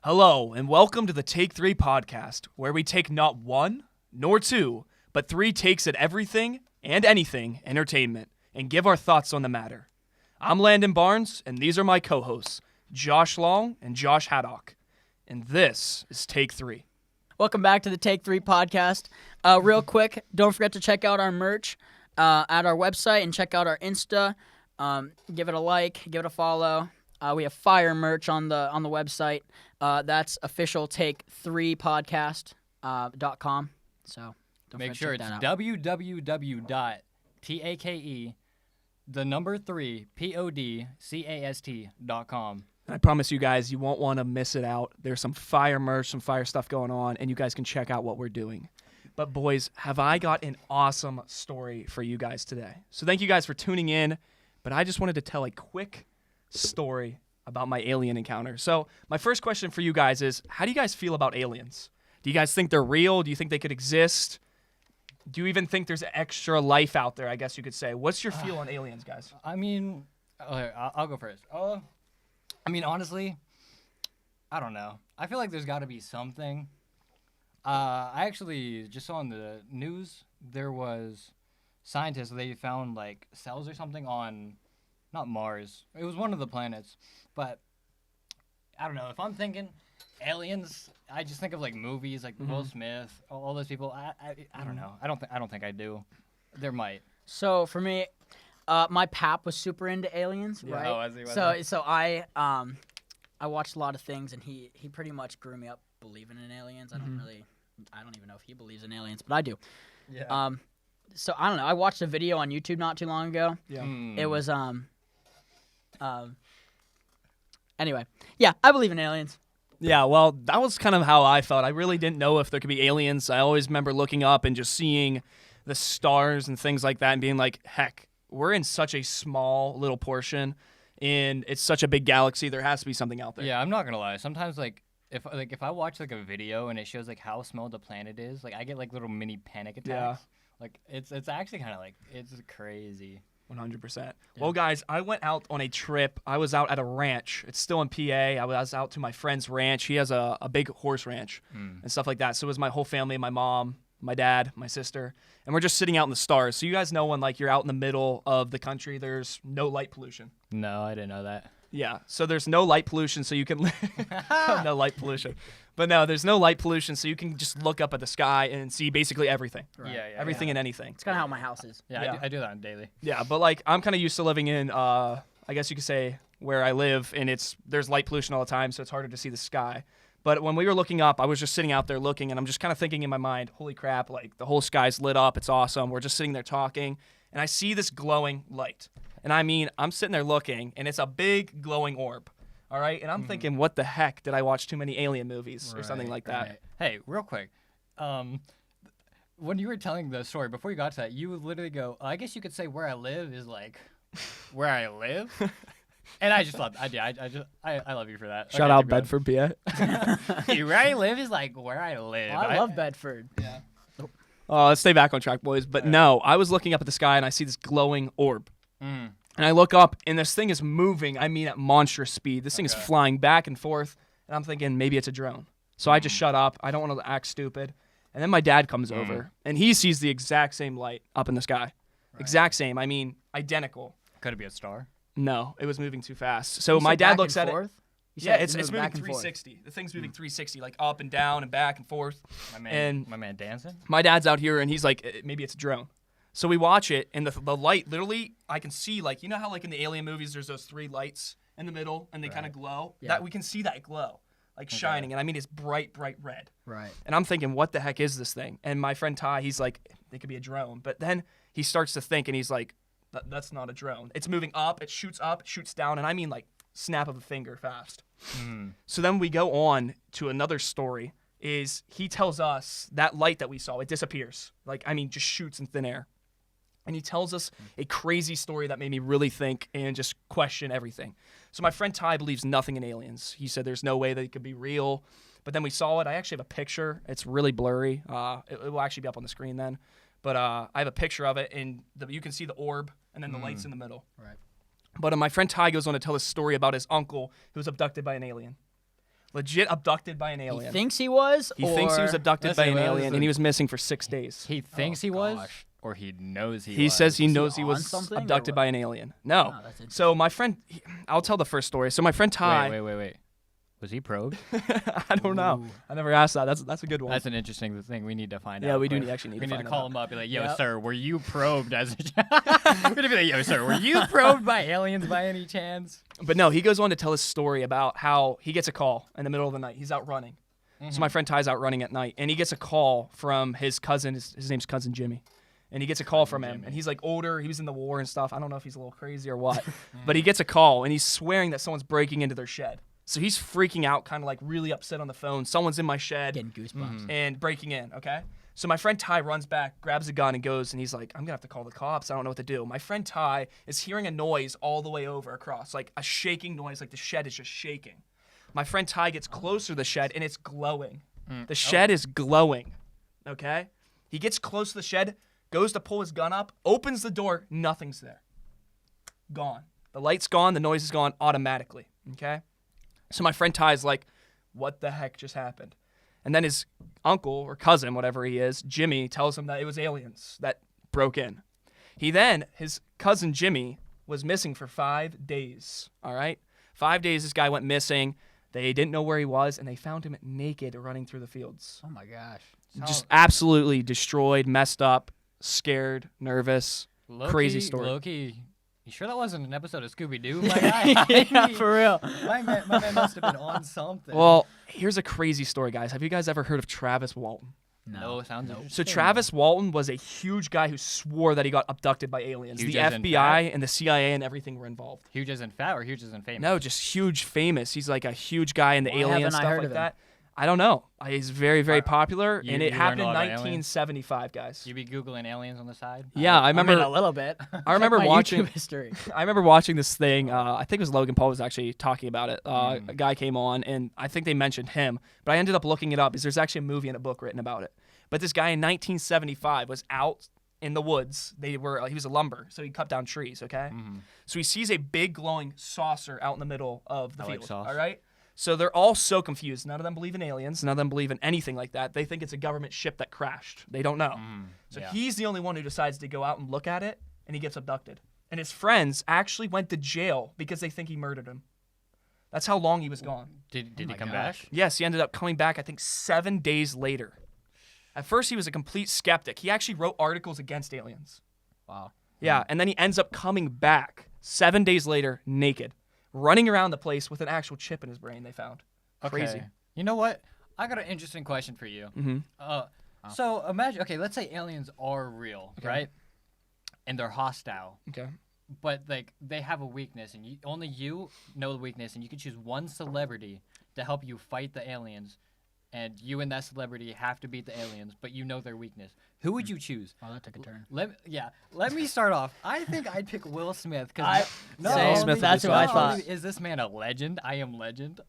Hello, and welcome to the Take3Podcast, where we take not one, nor two, but 3 takes at everything and anything entertainment, and give our thoughts on the matter. I'm Landon Barnes, and these are my co-hosts, Josh Long and Josh Haddock, and this is Take 3. Welcome back to the Take3 Podcast. Real quick, don't forget to check out our merch at our website and check out our Insta. Give it a like, give it a follow. We have fire merch on the website. That's official Take3Podcast.com. So don't make forget sure to check it's that out. www.take3podcast.com. I promise you guys, you won't want to miss it out. There's some fire merch, some fire stuff going on, and you guys can check out what we're doing. But boys, have I got an awesome story for you guys today. So thank you guys for tuning in, but I just wanted to tell a quick story about my alien encounter. So my first question for you guys is, how do you guys feel about aliens? Do you guys think they're real? Do you think they could exist? Do you even think there's extra life out there, I guess you could say? What's your feel on aliens, guys? I mean, I'll go first. Honestly, I don't know. I feel like there's got to be something. I actually just saw on the news there was scientists, they found like cells or something on, not Mars. It was one of the planets, but I don't know. If I'm thinking aliens, I just think of like movies, like Will Smith, all those people. I don't know. I don't think I do. There might. So for me, my pap was super into aliens, Yeah. right? Oh, I see. So I watched a lot of things, and he pretty much grew me up believing in aliens. I don't even know if he believes in aliens, but I do. Yeah. So I don't know. I watched a video on YouTube not too long ago. Yeah. It was anyway, yeah, I believe in aliens. Yeah, well, that was kind of how I felt. I really didn't know if there could be aliens. I always remember looking up and just seeing the stars and things like that and being like, heck, we're in such a small little portion, and it's such a big galaxy. There has to be something out there. Yeah, I'm not gonna lie. Sometimes if I watch like a video and it shows like how small the planet is, like I get like little mini panic attacks. Yeah. Like it's actually kind of like it's crazy. 100%. Well, guys, I went out on a trip. I was out at a ranch. It's still in PA. I was out to my friend's ranch. He has a big horse ranch and stuff like that. So it was my whole family, my mom, my dad, my sister, and we're just sitting out in the stars. So you guys know when like you're out in the middle of the country, there's no light pollution. No, I didn't know that. Yeah, so there's no light pollution, so you can no light pollution. But no, there's no light pollution, so you can just look up at the sky and see basically everything. Right. Yeah, Everything and anything. It's kind of how my house is. Yeah, Yeah. I do that on daily. Yeah, but like I'm kind of used to living in, I guess you could say where I live, and there's light pollution all the time, so it's harder to see the sky. But when we were looking up, I was just sitting out there looking, and I'm just kind of thinking in my mind, holy crap, like the whole sky's lit up, it's awesome. We're just sitting there talking, and I see this glowing light. And I mean, I'm sitting there looking, and it's a big glowing orb. All right, and I'm thinking, what the heck? Did I watch too many alien movies or something like that? Right. Hey, real quick, when you were telling the story before you got to that, you would literally go, I guess you could say where I live is like where I live, and I just love, I love you for that. Shout out Bedford, PA. Where I live is like where I live. I love Bedford. Yeah. Let's stay back on track, boys. But no, I was looking up at the sky, and I see this glowing orb. Mm. And I look up, and this thing is moving, I mean at monstrous speed. This thing is flying back and forth, and I'm thinking maybe it's a drone. So I just shut up. I don't want to act stupid. And then my dad comes over, and he sees the exact same light up in the sky. Right. Exact same. I mean, identical. Could it be a star? No, it was moving too fast. So You my said dad back looks and at forth? it. You Yeah, said it's moving back and forth. 360. The thing's moving 360, like up and down and back and forth. My man dancing? My dad's out here, and he's like, maybe it's a drone. So we watch it, and the light, literally, I can see, like, you know how, like, in the alien movies, there's those 3 lights in the middle, and they kind of glow? Yeah. That we can see that glow, like, shining, and I mean, it's bright, bright red. Right. And I'm thinking, what the heck is this thing? And my friend Ty, he's like, it could be a drone. But then he starts to think, and he's like, that's not a drone. It's moving up, it shoots down, and I mean, like, snap of a finger fast. So then we go on to another story, is he tells us that light that we saw, it disappears. Like, I mean, just shoots in thin air. And he tells us a crazy story that made me really think and just question everything. So my friend Ty believes nothing in aliens. He said there's no way they could be real. But then we saw it. I actually have a picture. It's really blurry. It will actually be up on the screen then. But I have a picture of it, and you can see the orb and then the lights in the middle. Right. But my friend Ty goes on to tell a story about his uncle who was abducted by an alien. Legit abducted by an He alien. thinks he was. He thinks he was abducted by an alien, and he was missing for 6 days. He thinks he was, gosh. or he knows he was. He says he knows he on was something, or abducted what? by an alien. No. Oh, that's interesting. So my friend, I'll tell the first story. So my friend Ty. Wait. Was he probed? I don't know. Ooh. I never asked that. That's a good one. That's an interesting thing we need to find out. Yeah, we do quick. actually need We to need find to call out. him up, be like, "Yo, Yep. sir, were you probed as a We're gonna be like, "Yo, sir, were you probed by aliens by any chance?" But no, he goes on to tell his story about how he gets a call in the middle of the night. He's out running. So my friend Ty's out running at night, and he gets a call from his cousin. His name's Cousin Jimmy. And he gets a call from him. And he's like older. He was in the war and stuff. I don't know if he's a little crazy or what. But he gets a call, and he's swearing that someone's breaking into their shed. So he's freaking out, kind of like really upset on the phone. Someone's in my shed Getting goosebumps. and breaking in, okay? So my friend Ty runs back, grabs a gun, and goes, and he's like, I'm going to have to call the cops. I don't know what to do. My friend Ty is hearing a noise all the way over across, like a shaking noise, like the shed is just shaking. My friend Ty gets closer to the shed, and it's glowing. The shed is glowing, okay? He gets close to the shed, goes to pull his gun up, opens the door, nothing's there. Gone. The light's gone, the noise is gone automatically, okay? So my friend Ty's like, what the heck just happened? And then his uncle or cousin, whatever he is, Jimmy, tells him that it was aliens that broke in. His cousin Jimmy was missing for 5 days, all right? 5 days this guy went missing. They didn't know where he was, and they found him naked running through the fields. Oh my gosh. Just absolutely destroyed, messed up, scared, nervous, crazy story. Loki, you sure that wasn't an episode of Scooby-Doo, my guy? Yeah, for real. my man must have been on something. Well, here's a crazy story, guys. Have you guys ever heard of Travis Walton? no, sounds So interesting. Travis Walton was a huge guy who swore that he got abducted by aliens. Huge The as in FBI and the CIA and everything were involved. Huge as in fat or huge as in famous? No, just huge, famous. He's like a huge guy in the Why alien haven't I stuff heard like of him? that. I don't know. He's very, very popular, you- and it you happened in learned a lot about aliens? 1975, guys. You be Googling aliens on the side? Yeah, I I mean, remember. a little bit. I remember Check my watching. YouTube history. I remember watching this thing. I think it was Logan Paul was actually talking about it. A guy came on, and I think they mentioned him. But I ended up looking it up because there's actually a movie and a book written about it. But this guy in 1975 was out in the woods. He was a lumber, so he cut down trees. Okay, so he sees a big glowing saucer out in the middle of the I field. like sauce. All right. So they're all so confused. None of them believe in aliens. None of them believe in anything like that. They think it's a government ship that crashed. They don't know. So yeah. he's the only one who decides to go out and look at it, and he gets abducted. And his friends actually went to jail because they think he murdered him. That's how long he was gone. Did he my come gosh. back? Yes, he ended up coming back, I think, 7 days later. At first, he was a complete skeptic. He actually wrote articles against aliens. Wow. Yeah, and then he ends up coming back 7 days later, naked, running around the place with an actual chip in his brain they found. Crazy. Okay. You know what? I got an interesting question for you. So imagine, okay, let's say aliens are real, right? And they're hostile, Okay. but like they have a weakness, and only you know the weakness, and you can choose one celebrity to help you fight the aliens, and you and that celebrity have to beat the aliens, but you know their weakness. Who would you choose? Oh, that took a turn. Let me start off. I think I'd pick Will Smith I- because Same. Smith That's is who I good. thought. Is this man a legend? I am legend.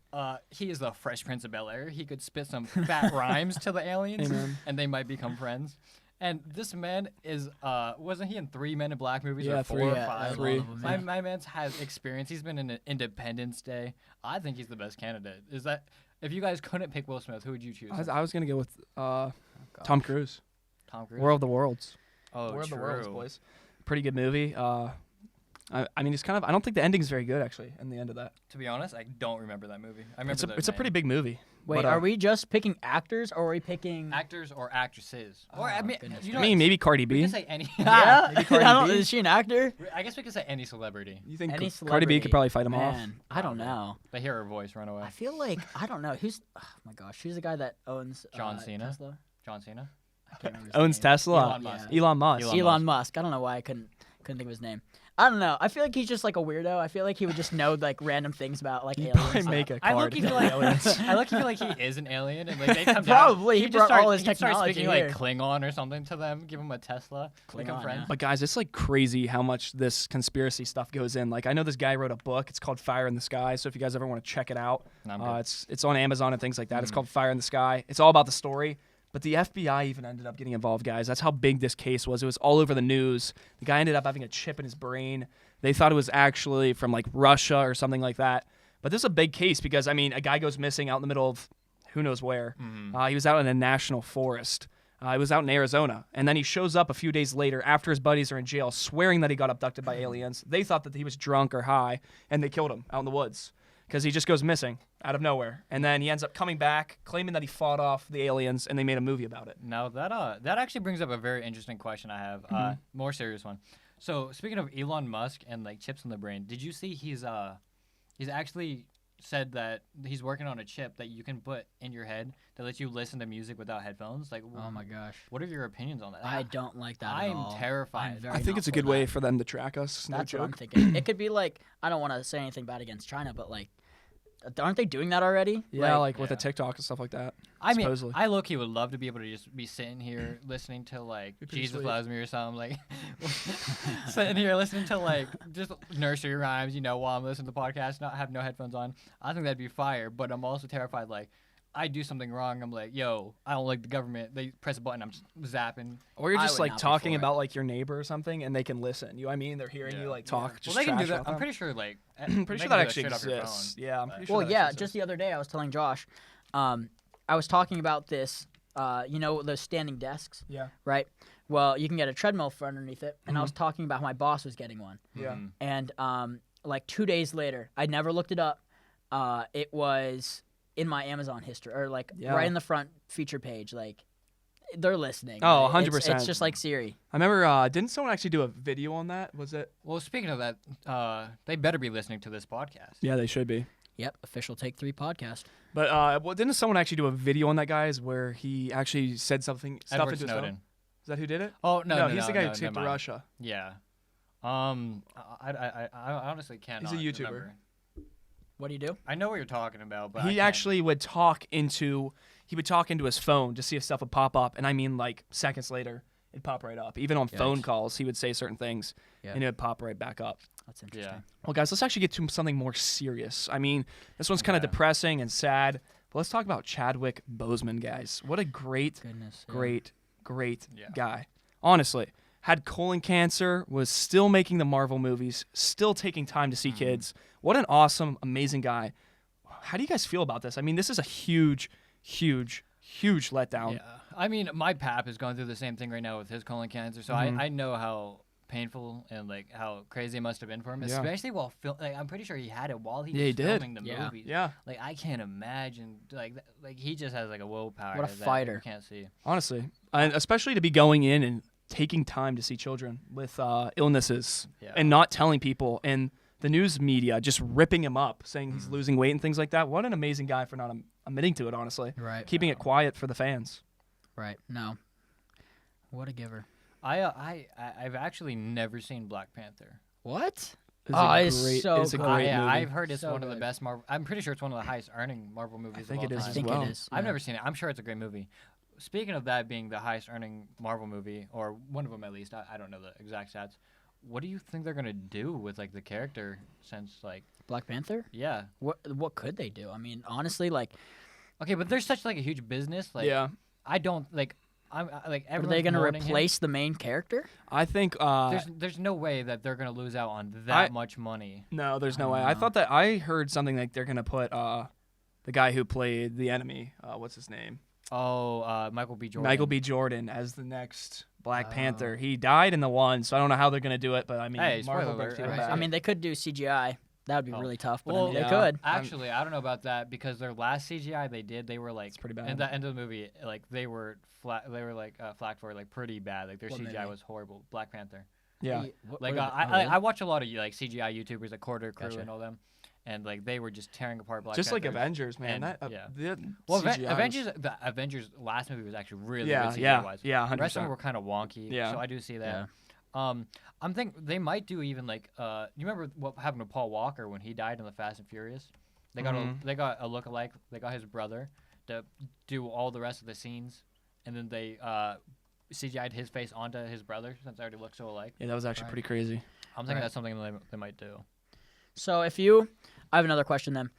He is the Fresh Prince of Bel-Air. He could spit some fat rhymes to the aliens, Amen. and they might become friends. And this man is, wasn't he in 3 Men in Black movies Yeah, or 4 three. or Yeah, 5? three. all of them, My, yeah. my man's has experience. He's been in Independence Day. I think he's the best candidate. Is that, if you guys couldn't pick Will Smith, who would you choose? I was going to go with Tom Cruise. Tom Cruise? War of the Worlds. Oh, War of the Worlds, true. boys. Pretty good movie. I mean, it's kind of. I don't think the ending's very good actually. In the end of that, To be honest, I don't remember that movie. I remember it's a pretty big movie. Wait, but, are we just picking actors, or are we picking? actors or actresses. Or Oh, I mean, goodness you I know, mean, maybe Cardi we B. can say any. Yeah, maybe Cardi I don't, B? is she an actor? I guess we could say any celebrity. You think Any Cardi B could celebrity. probably fight him off? Man, I don't know. They hear her voice run away. I feel like I don't know who's. Oh my gosh, who's the guy that owns John Cena? Tesla? John Cena. I can't remember his Owns name. Tesla. Elon Musk. Elon Musk. Elon Elon Musk. I don't know why I couldn't think of his name. I don't know. I feel like he's just like a weirdo. I feel like he would just know like random things about like He'd aliens. probably make a I card. look feel like I look feel like he is an alien, and like they come down. Probably, he just brought start- all his he'd start technology speaking here. like Klingon or something to them. Give them a Tesla. Become Klingon, friends. yeah. But guys, it's like crazy how much this conspiracy stuff goes in. Like I know this guy wrote a book. It's called Fire in the Sky. So if you guys ever want to check it out, No, I'm good. it's on Amazon and things like that. It's called Fire in the Sky. It's all about the story. But the FBI even ended up getting involved, guys. That's how big this case was. It was all over the news. The guy ended up having a chip in his brain. They thought it was actually from like Russia or something like that. But this is a big case because, I mean, a guy goes missing out in the middle of who knows where. Mm-hmm. He was out in a national forest. He was out in Arizona. And then he shows up a few days later after his buddies are in jail swearing that he got abducted by aliens. They thought that he was drunk or high, and they killed him out in the woods because he just goes missing out of nowhere. And then he ends up coming back, claiming that he fought off the aliens, and they made a movie about it. Now that actually brings up a very interesting question I have, more serious one. So speaking of Elon Musk and like chips in the brain, did you see he's actually said that he's working on a chip that you can put in your head that lets you listen to music without headphones? Like, Oh my gosh. what are your opinions on that? I don't like that at I'm all. terrified. I'm very I think not it's a for good that. way for them to track us. No That's what I'm joke. thinking. It could be like, I don't want to say anything bad against China, but like, aren't they doing that already? Yeah, like with Yeah. the TikTok and stuff like that. I mean, supposedly. I low-key would love to be able to just be sitting here listening to like Be pretty Jesus sweet. Loves Me or something, like sitting here listening to like just nursery rhymes, while I'm listening to the podcast, not have no headphones on. I think that'd be fire, but I'm also terrified like I do something wrong. I'm like, yo, I don't like the government. They press a button, I'm just zapping. Or you're I just would like not be talking for it. about like your neighbor or something, and they can listen. You know what I mean? They're hearing you like talk. Well, Just they can do trash that. about I'm them. pretty sure like I'm pretty sure that actually exists. Yeah, I'm pretty sure. Well, that yeah, actually just the other day I was telling Josh, I was talking about this, those standing desks, Yeah. right? Well, you can get a treadmill for underneath it, and I Mhm. was talking about how my boss was getting one. Yeah. And like 2 days later, I never looked it up. It was in my Amazon history, or like Yeah. right in the front feature page. Like they're listening. Oh, right? 100%. It's just like Siri. I remember. Didn't someone actually do a video on that? Was it? Well, speaking of that, they better be listening to this podcast. Yeah, they should be. Yep, official Take3 Podcast. But well, didn't someone actually do a video on that, guys, where he actually said something stuff Edward into his phone? Snowden. Is that who did it? Oh no, he's the guy who no, taped never to mind. Russia. Yeah. I honestly can't. He's a YouTuber. Remember. What do you do? I know what you're talking about, but I He can't. actually would talk into his phone to see if stuff would pop up, and I mean like seconds later it'd pop right up. Even on phone Yikes. calls, he would say certain things, Yeah. and it would pop right back up. That's interesting. Yeah. Well, guys, let's actually get to something more serious. I mean, this one's kind of Yeah. depressing and sad, but let's talk about Chadwick Boseman, guys. What a great, Goodness. yeah. great Yeah. guy. Honestly, had colon cancer, was still making the Marvel movies, still taking time to see kids. What an awesome, amazing guy. How do you guys feel about this? I mean, this is a huge letdown. Yeah. I mean, my pap is going through the same thing right now with his colon cancer, so Mhm. I know how painful and like how crazy it must have been for him, Yeah. especially while I'm pretty sure he had it while he Yeah, he was did. filming the Yeah. movies. Yeah, Like I can't imagine like he just has like a willpower. What a that fighter. you can't see. honestly. And especially to be going in and taking time to see children with illnesses Yeah. and not telling people, and the news media just ripping him up, saying he's losing weight and things like that. What an amazing guy for not admitting to it, honestly. Right. Keeping it quiet for the fans. Right. No. What a giver. I've actually never seen Black Panther. What? It's Oh, a it's great, so it's a good. great yeah, movie. I've heard it's So one of the good. best Marvel. I'm pretty sure it's one of the highest earning Marvel movies. think of it all is time. I as think well. it is. I've yeah. never seen it. I'm sure it's a great movie. Speaking of that being the highest earning Marvel movie, or one of them at least, I don't know the exact stats. What do you think they're gonna do with like the character since like Black Panther. yeah. What could they do? I mean, honestly, like, Okay, but there's such like a huge business. Like Yeah, I don't like I'm like are everyone's they going to mourning him. replace the main character? I think. There's no way that they're gonna lose out on that much money. No, there's no I way. don't I know. thought that I heard something like they're gonna put the guy who played the enemy. What's his name? Oh, Michael B. Jordan. Michael B. Jordan as the next Black Oh. Panther. He died in the one, so I don't know how they're gonna do it. But I mean, Hey, Marvel spoiler brings alert, people right? back. I mean, they could do CGI. That would be Oh. really tough, but Well, I mean, they yeah. could. Actually, I don't know about that because their last CGI they did, they were like It's pretty bad. in the end of the movie, like they were flat. They were like flagged for like pretty bad. Like their What CGI movie? was horrible. Black Panther. yeah, Like What- I watch a lot of like CGI YouTubers, like Quarter Crew Gotcha. and all them, and like they were just tearing apart Black just like Panther. Avengers, man. And, That yeah. the Well, CGI was- The Avengers last movie was actually really Yeah, good CGI yeah, wise. yeah, The rest of them 100%. were kind of wonky. Yeah. So I do see that. I'm thinking they might do even like you remember what happened to Paul Walker when he died in the Fast and Furious? They got Mhm. they got a lookalike. They got his brother to do all the rest of the scenes, and then they CGI'd his face onto his brother since they already look so alike. Yeah, that was actually Right. pretty crazy. I'm thinking Right. that's something they might do. So I have another question then.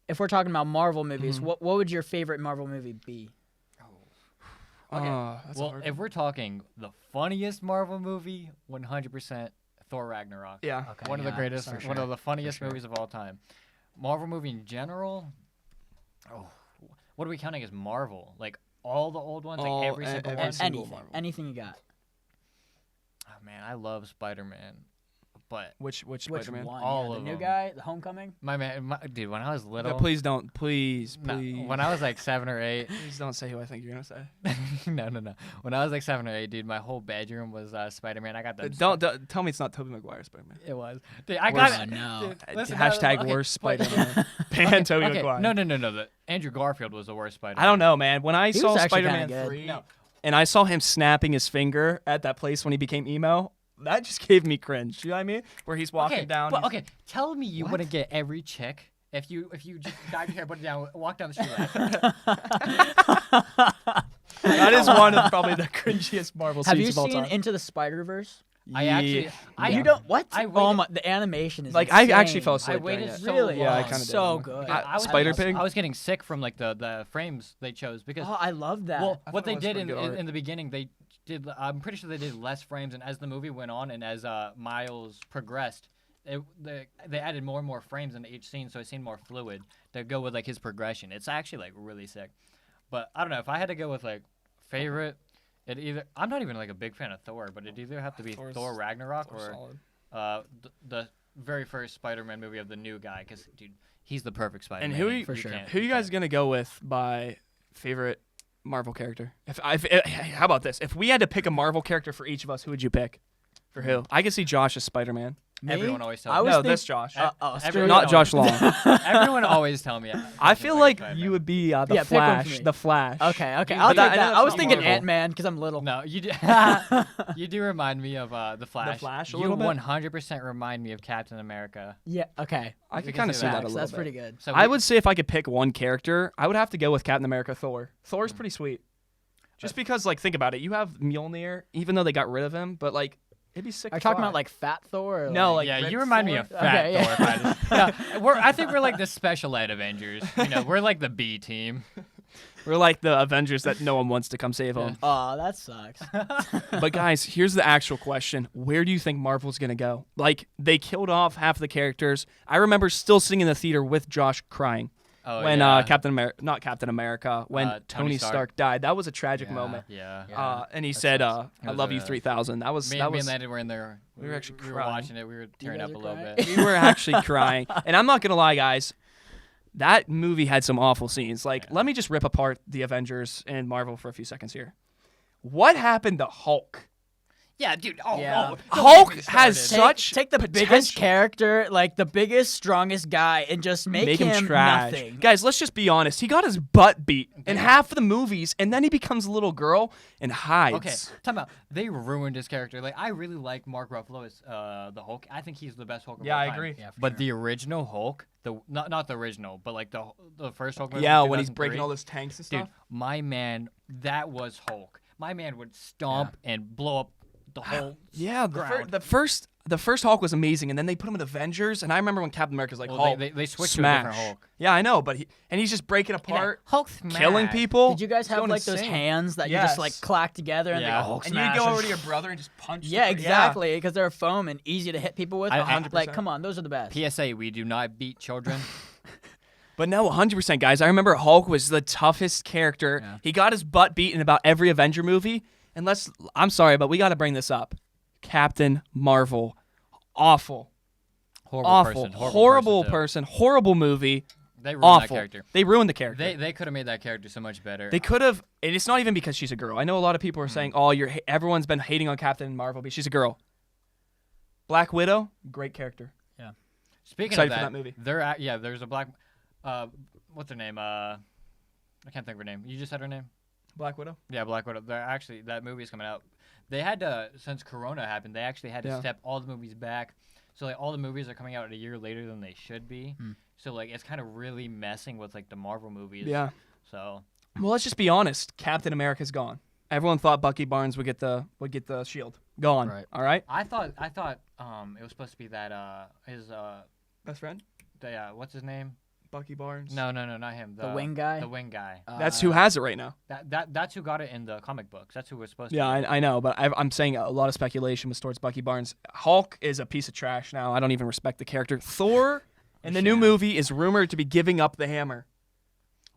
If we're talking about Marvel movies, Mhm. what would your favorite Marvel movie be? Okay. That's a Well, hard if we're talking the funniest Marvel movie, 100% Thor Ragnarok. Yeah. Okay, One of the yeah, greatest, for one sure, of the funniest for sure. movies of all time. Marvel movie in general. Oh, what are we counting as Marvel? Like all the old ones, All- like every single every one. single Anything, Marvel. anything you got. Oh, man, I love Spider-Man, but Which Which Spider-Man? one? All yeah, the of new them. guy, the Homecoming. dude, when I was little, No, please don't. Please, no, please. when I was like 7 or 8, Please don't say who I think you're gonna say. no. When I was like 7 or 8, dude, my whole bedroom was Spider-Man. I got that. Don't tell me it's not Tobey Maguire Spider-Man. It was. Dude, I Worst- got it. no. Dude, listen, Hashtag okay, worst but- Spider-Man. Ban Tobey Okay, Maguire. no. The Andrew Garfield was the worst Spider-Man. I don't know, man. When I He saw was actually Spider-Man kinda good. 3 No. and I saw him snapping his finger at that place when he became emo, that just gave me cringe. You know what I mean? Where he's walking Okay, down. but, he's- okay, tell me you What? wouldn't get every chick if you just dyed your hair, put it down, walk down the street. That is one of probably the cringiest Marvel Have scenes you of all seen time. Into the Spider-Verse? I actually, Yeah. I You don't what? I Oh waited- my, the animation is Like, I actually insane. fell asleep I waited during it. so Really? Yeah, I long. kinda did. So I'm good. like, I was Spider-Pig? I was getting sick from like the frames they chose because Oh, I love that. well, I what thought they it was did pretty good art. in the beginning, they did. I'm pretty sure they did less frames, and as the movie went on, and as Miles progressed, they added more and more frames into each scene, so it seemed more fluid to go with like his progression. It's actually like really sick. But I don't know if I had to go with like favorite. It either I'm not even like a big fan of Thor, but it either have to be Thor's- Thor Ragnarok Thor's or solid. the very first Spider-Man movie of the new guy, because dude, he's the perfect Spider-Man. And who you- For sure. can't- Who you guys can't- gonna go with by favorite Marvel character? How about this? If we had to pick a Marvel character for each of us, who would you pick? For who? I could see Josh as Spider-Man. Me? Everyone always tells I me. was No, think- that's Josh. Everyone Not always- Josh Long. Everyone always tell me. I feel like you would be the Yeah, pick one for Flash. me. The Flash. Okay, okay. You- I'll but take I know that. that's I was not thinking Marvel. Ant-Man because I'm little. No, you do. You do remind me of the Flash. Flash a You little bit? 100% remind me of Captain America. Yeah. Okay. I We could can kind of say see that a that. little That's bit. pretty good. So I would say if I could pick one character, I would have to go with Captain America Thor. Thor's pretty sweet. Just because, like, think about it. You have Mjolnir, even though they got rid of him, but, like, it'd be sick Are you to talking fly. about like Fat Thor? Or No, like, like yeah, Rick you remind me Thor? of Fat Okay, Thor. I think we're like the special ed Avengers. You know, we're like the B team. We're like the Avengers that no one wants to come save them. Oh, that sucks. But, guys, here's the actual question. Where do you think Marvel's going to go? Like, they killed off half the characters. I remember still sitting in the theater with Josh crying. Oh, When yeah. not Captain America, when Tony Tony Stark. Stark died. That was a tragic Yeah. moment. Yeah. And he That said, sucks. It "I was love you a- 3000." That was Me that and was. Landon were in there. we were actually we were crying. watching it. We were tearing guys up a are little crying? bit. We were actually crying, and I'm not gonna lie, guys. That movie had some awful scenes. Like, let me just rip apart the Avengers and Marvel for a few seconds here. What happened to Hulk? Yeah, dude. Yeah. Hulk has such Take the biggest potential. character, like the biggest, strongest guy, and just make him trash. nothing. Guys, let's just be honest. He got his butt beat in half of the movies, and then he becomes a little girl and hides. Okay, time out. They ruined his character. Like, I really like Mark Ruffalo as the Hulk. I think he's the best Hulk of Yeah, all I time. agree. Yeah, for But sure. the original Hulk, not the original, but like the first Hulk movie. Yeah, from when he's 2003, breaking all those tanks and dude, stuff. my man, that was Hulk. My man would stomp and blow up the whole. Yeah, ground. the first Hulk was amazing, and then they put him in Avengers, and I remember when Captain America's like, Well, Hulk, they switched to a smash. different Hulk. Yeah, I know, but he's just breaking apart, Hulk killing smash. people. Did you guys He's have going like those insane. hands that you just like Yes. clack together and Yeah. they go Hulk And you'd smash? go over to your brother and just punch. Yeah, the- exactly, because they're foam and easy to hit people with. I- Like, 100%. come on, those are the best. PSA: We do not beat children. But no, 100%, guys. I remember Hulk was the toughest character. Yeah. He got his butt beat in about every Avenger movie. And I'm sorry, but we got to bring this up. Captain Marvel, awful, Horrible awful, person. horrible too. person, horrible movie, They ruined that awful. character. They ruined the character. They could have made that character so much better. They could have, and it's not even because she's a girl. I know a lot of people are saying, "Oh, everyone's been hating on Captain Marvel, but she's a girl." Black Widow, great character. Speaking Excited of for that, that movie. There's a black. What's her name? I can't think of her name. You just said her name. Black Widow. Yeah, Black Widow. They're actually that movie's coming out. They had to since Corona happened. They actually had to Yeah. step all the movies back. So like all the movies are coming out a year later than they should be. So like it's kind of really messing with like the Marvel movies. Yeah. So Well, let's just be honest. Captain America's gone. Everyone thought Bucky Barnes would get the shield. Gone. Right. All right. I thought it was supposed to be that his Best friend. what's his name? Bucky Barnes? No, not him. The wing guy? The wing guy. That's who has it right now. That's who got it in the comic books. That's who was supposed to. Yeah, I know, but I'm saying a lot of speculation was towards Bucky Barnes. Hulk is a piece of trash now. I don't even respect the character. Thor in the new movie is rumored to be giving up the hammer.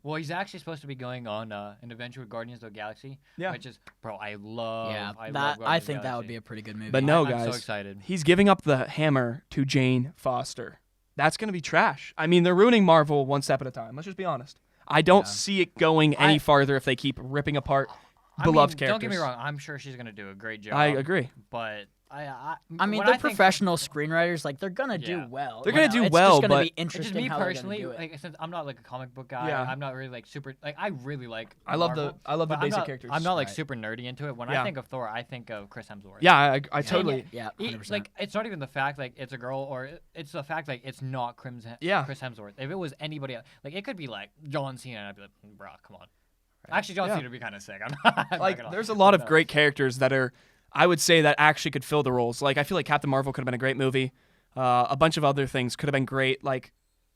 Well, he's actually supposed to be going on an adventure with Guardians of the Galaxy. Yeah. Which is, bro, I love. I think that would be a pretty good movie. But no, I'm guys, so excited. He's giving up the hammer to Jane Foster. That's going to be trash. I mean, they're ruining Marvel one step at a time. Let's just be honest. I don't see it going any farther if they keep ripping apart beloved characters. Don't get me wrong. I'm sure she's going to do a great job. I agree. But I mean, they're professional screenwriters. Like, they're gonna do well. They're gonna do it's well, just gonna but be interesting. Just me how personally, they're gonna do it. like, since I'm not like a comic book guy, Yeah. I'm not really like super. Like, I really like. I love Marvel, the but basic characters. I'm not like super nerdy into it. When Yeah. I think of Thor, I think of Chris Hemsworth. Yeah, I totally. Yeah, 100%. Like, it's not even the fact like it's a girl or it's the fact like it's not Chris Hemsworth. If it was anybody else, like it could be like John Cena, and I'd be like, bro, come on. Actually, John Cena would be kind of sick. I'm not Like, gonna lie. there's a lot of great characters that are, I would say, that actually could fill the roles. Like, I feel like Captain Marvel could have been a great movie. A bunch of other things could have been great. Like,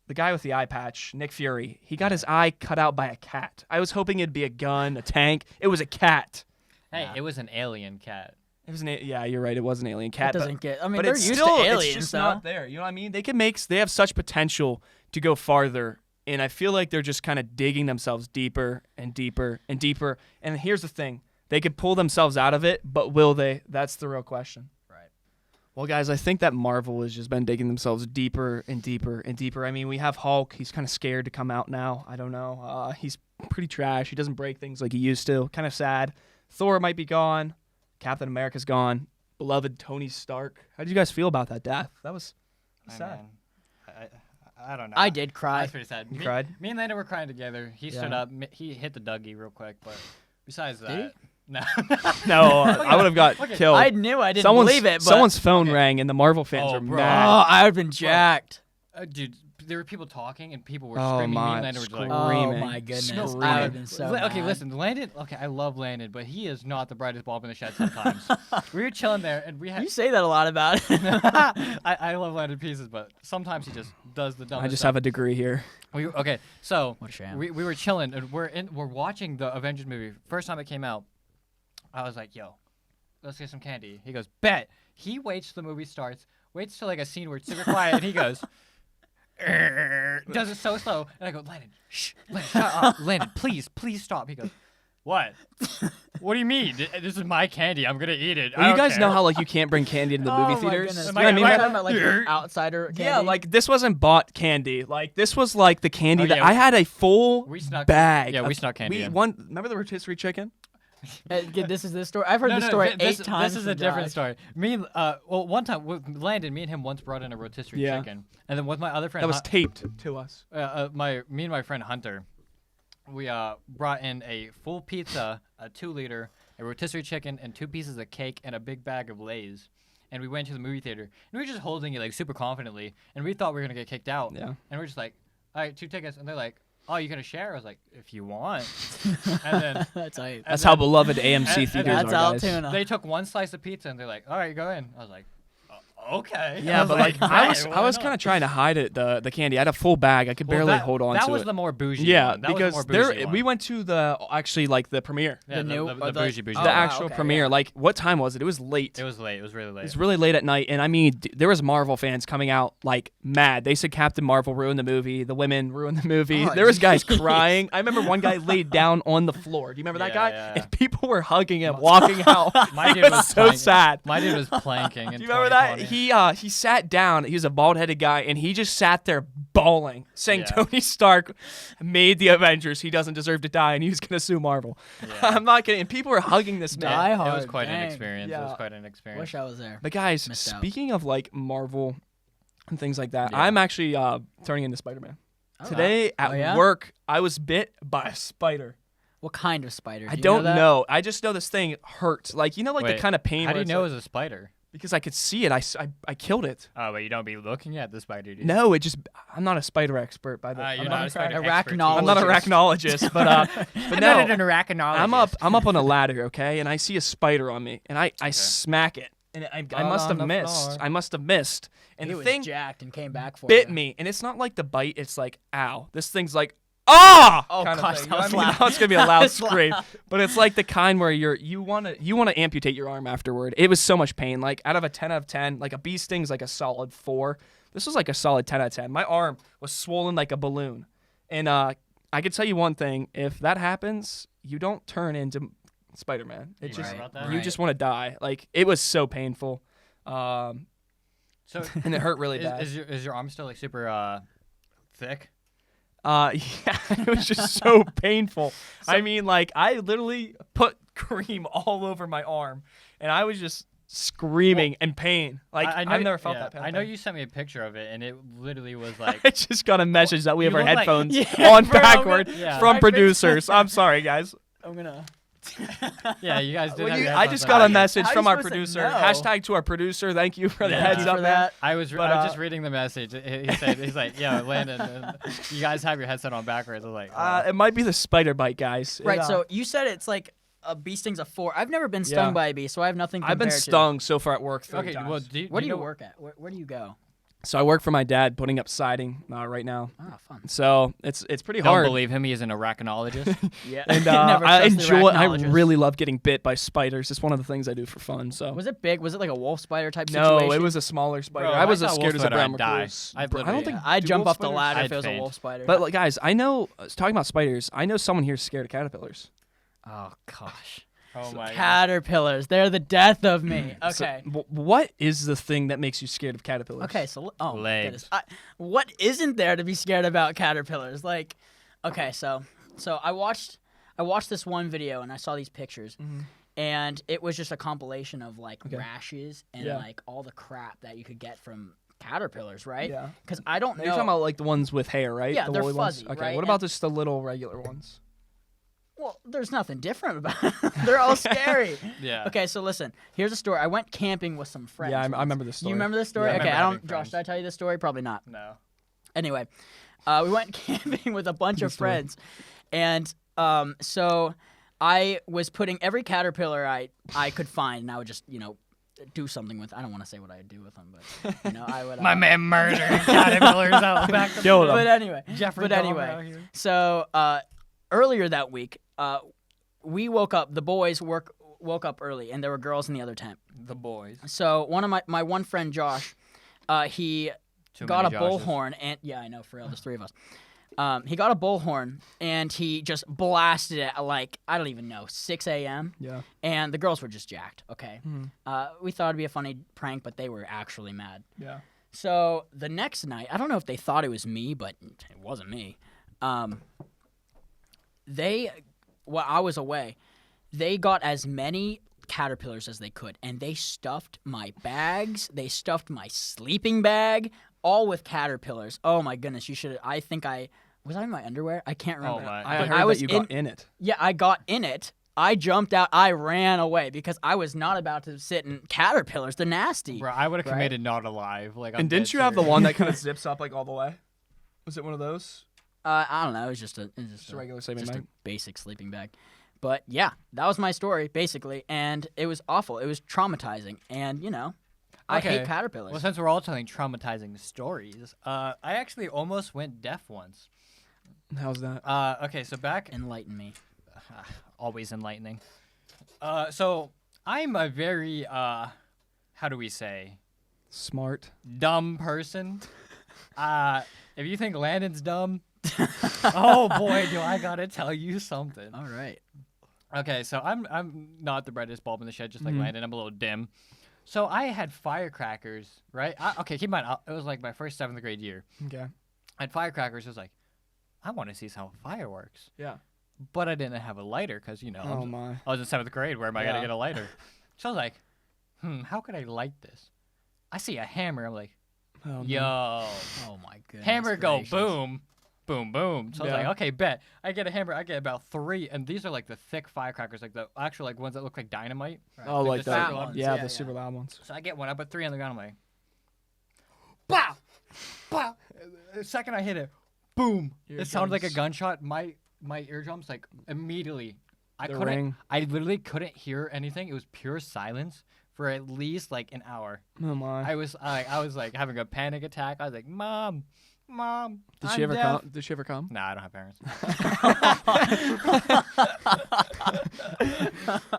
the guy with the eye patch, Nick Fury, he got his eye cut out by a cat. I was hoping it'd be a gun, a tank. It was a cat. Hey, it was an alien cat. It was yeah, you're right. It was an alien cat. It doesn't get. I mean, but they're it's used still, to aliens, it's just though. not there. You know what I mean? They can make. They have such potential to go farther, and I feel like they're just kind of digging themselves deeper and deeper and deeper. And here's the thing: they could pull themselves out of it, but will they? That's the real question. Right. Well, guys, I think that Marvel has just been digging themselves deeper and deeper and deeper. I mean, we have Hulk. He's kind of scared to come out now. I don't know. He's pretty trash. He doesn't break things like he used to. Kind of sad. Thor might be gone. Captain America's gone. Beloved Tony Stark. How did you guys feel about that death? That was sad. I don't know. I did cry. That's pretty sad. You cried? Me and Lando were crying together. He stood up. He hit the Dougie real quick, but besides that, no. No, I would have got killed. I knew I didn't believe it. But Someone's phone rang, and the Marvel fans are bro. mad. Oh, I would have been jacked. Dude, there were people talking and people were Oh screaming. my, Me and Lando were just like, Oh Screaming. my goodness, Screaming. I would have been so. Okay, mad. listen, Landon. Okay, I love Landon, but he is not the brightest bulb in the shed sometimes. We were chilling there, and we had. You say that a lot about it. I love Landon pieces, but sometimes he just does the dumbest I just stuff. have a degree here. Okay, so What a shame. we were chilling, and we're watching the Avengers movie. First time it came out, I was like, "Yo, let's get some candy." He goes, "Bet." He waits till the movie starts, waits till like a scene where it's super quiet, and he goes. Does it so slow, and I go, Landon, shh, Landon, shut up, Landon, please stop. He goes, what? What do you mean? This is my candy. I'm gonna eat it. Well, you guys know how like you can't bring candy into the movie Oh my theaters. goodness. You Am know I- what I mean? am I- Talking about like outsider candy? Yeah, like this wasn't bought candy. Like this was like the candy Oh, that yeah. I had a full We snuck- bag. yeah, we of- snuck candy in. Remember the rotisserie chicken? This is this story. I've heard this story eight times. This is a from different Josh. story. Well, one time with Landon, me and him once brought in a rotisserie Yeah. chicken, and then with my other friend, That was taped to us. me and my friend Hunter, we brought in a full pizza, a 2-liter, a rotisserie chicken, and 2 pieces of cake, and a big bag of Lay's. And we went to the movie theater, and we were just holding it like super confidently, and we thought we were gonna get kicked out. Yeah. And we're just like, all right, 2 tickets, and they're like, oh, you gonna share? I was like, if you want. And then That's how you. That's how beloved AMC and theaters That's are, guys. Altoona. they took 1 slice of pizza, and they're like, all right, go in. I was like, okay. Yeah, but like I was why kind of trying to hide it, the candy. I had a full bag. I could barely hold on that to was it. the more bougie Yeah, one. That was the because more there bougie one. we went to the the premiere, Yeah, The new- the the- bougie oh, the wow, actual okay, premiere. yeah. Like what time was it? It was late. It was late. It was really late. It was really late at night, and I mean, there was Marvel fans coming out like mad. They said Captain Marvel ruined the movie. The women ruined the movie. Oh, there was guys jeez. crying. I remember one guy laid down on the floor. Do you remember that Yeah, guy? yeah. And people were hugging him, walking out. My It dude was was so planking. sad. My dude was planking. Do you remember that? He sat down. He was a bald-headed guy, and he just sat there bawling, saying Yeah. Tony Stark made the Avengers. He doesn't deserve to die, and he was gonna sue Marvel. Yeah. I'm not kidding. And people were hugging this man. Die It was hard, quite an dang. experience. It Yeah. was quite an experience. Wish I was there. But guys, Missed out. speaking of like Marvel and things like that, Yeah. I'm actually turning into Spider-Man. Oh, Today at Oh, yeah? work, I was bit by a spider. What kind of spider? I Do you don't that? know. I just know this thing hurts. Like the Wait, kind of pain. How do where you it's know like- it was a spider? Because I could see it. I killed it. Oh, but you don't be looking at the spider, do you? No, it just. I'm not a spider expert by the. You're I'm not a spider expert. Arachnologist. I'm not a arachnologist, but I'm no. not an arachnologist. I'm up on a ladder, okay, and I see a spider on me, and I smack it, and I Fell must on have the missed. floor. I must have missed. And He the was thing jacked and came back for bit you. me, and it's not like the bite. It's like, ow. This thing's like, ah! Oh, kind of gosh, thing. that was You know what I mean? loud. Now it's gonna be a That loud was scream, loud. but it's like the kind where you wanna amputate your arm afterward. It was so much pain. Like out of a 10 out of 10, like a bee sting's like a solid 4. This was like a solid 10 out of 10. My arm was swollen like a balloon, and I could tell you one thing: if that happens, you don't turn into Spider-Man. It You just right about that? you just want to die. Like it was so painful, So and it hurt really bad. is your arm still like super thick? Yeah, it was just so painful. I mean, like I literally put cream all over my arm, and I was just screaming in pain. Like I know, I've never felt yeah, that pain. I know you sent me a picture of it, and it literally was like. I just got a message that we have You our look like- headphones Yeah, on bro, backward yeah. from My producers. I'm sorry, guys. I'm gonna. Yeah, you guys did. Well, have your I headphones just on. got a How you message from our supposed to producer. know? Hashtag to our producer. Thank you for the Yeah. heads Thank you up, for man. that. I was But, just reading the message. He said, he's like, yeah, Landon, you guys have your headset on backwards. I was like, It might be the spider bite, guys. Right. It, So you said it's like a bee sting's a 4. I've never been stung Yeah. by a bee, so I have nothing. I've been compared to. stung so far at work 3 okay, times. well, do Where do you know- work at? Where do you go? So I work for my dad putting up siding right now. Oh, fun. So it's pretty Don't hard. believe him. He is an arachnologist. Yeah. And Never I trust the enjoy. I arachnologist. really love getting bit by spiders. It's one of the things I do for fun. So Was it big? Was it like a wolf spider type no, situation? it was a smaller spider. Bro, I was if I as saw a scared wolf as a spider, brown I'd die. recluse. I'd Bro, I don't literally- think. I'd do jump wolf off the spiders- ladder I'd if it was a faint. wolf spider. But like, guys, I know. Talking about spiders, I know someone here is scared of caterpillars. oh gosh. Oh my god. Caterpillars. They're the death of me. So, Okay. what is the thing that makes you scared of caterpillars? Okay, so oh my Legs. goodness. What isn't there to be scared about caterpillars? Like, okay, so I watched this one video and I saw these pictures, and it was just a compilation of like rashes and Yeah. like all the crap that you could get from caterpillars, right? Yeah. Because I don't know. You're talking about like the ones with hair, right? Yeah, the they're woolly fuzzy, ones. Okay. right? What about And- just the little regular ones? Well, there's nothing different about it. They're all scary. Yeah. Okay, so listen. Here's a story. I went camping with some friends. Yeah, I once. remember this story. You remember this story? Yeah, I okay, remember I having don't. Josh, friends. did I tell you this story? Probably not. No. Anyway, we went camping with a bunch of story. friends, and so I was putting every caterpillar I could find, and I would just do something with. I don't want to say what I would do with them, but I would. My man murdered caterpillars out back. Killed 'em. But anyway, Jeffrey but Dahmer anyway, out here. so earlier that week, we woke up. The boys woke up early, and there were girls in the other tent. The boys. So one of my one friend Josh, he Too got a many Joshes. bullhorn, and yeah, I know for real, there's 3 of us. He got a bullhorn and he just blasted it at like I don't even know 6 a.m. Yeah. and the girls were just jacked. Okay, we thought it'd be a funny prank, but they were actually mad. Yeah. So the next night, I don't know if they thought it was me, but it wasn't me. While I was away, they got as many caterpillars as they could, and they stuffed my bags. They stuffed my sleeping bag, all with caterpillars. Oh my goodness! Was I in my underwear? I can't remember. Oh my. I But heard I was that you got in it. Yeah, I got in it. I jumped out. I ran away because I was not about to sit in caterpillars. They're nasty. Bro, I would have Right? committed not alive. Like, I'm And didn't dead you have the serious. one that kind of zips up like all the way? Was it one of those? I don't know. It was just a regular sleeping just bag? a basic sleeping bag. But yeah, that was my story basically, and it was awful. It was traumatizing, and I Okay. hate caterpillars. Well, since we're all telling traumatizing stories, I actually almost went deaf once. How's that? Okay, so back Enlighten me. always enlightening. So I'm a very how do we say Smart. dumb person. If you think Landon's dumb, oh boy, do I gotta tell you something. All right. Okay, so I'm not the brightest bulb in the shed, just like Landon. I'm a little dim. So I had firecrackers, right? Okay, keep in mind, it was like my first 7th grade year. Okay. I had firecrackers. I was like, I want to see how fire works. Yeah. But I didn't have a lighter because, Oh my. I was in 7th grade. Where am I going to Yeah. get a lighter? So I was like, how could I light this? I see a hammer. I'm like, Oh, yo, Oh my goodness. hammer go gracious. boom, boom, boom. So I was Yeah. like, okay, bet. I get a hammer. I get about 3. And these are like the thick firecrackers, like the actual like ones that look like dynamite. Oh, Like like the that. super loud Yeah, ones. the Yeah, super loud ones. So I get one. I put 3 on the ground. I'm like, pow, pow. The second I hit it, boom. It sounded like a Eardrums. gunshot. My eardrums, like immediately, I The couldn't. ring. I literally couldn't hear anything. It was pure silence for at least like an hour. Oh my. I was like having a panic attack. I was like, Mom, Did she ever come? Did she ever come? Nah, I don't have parents.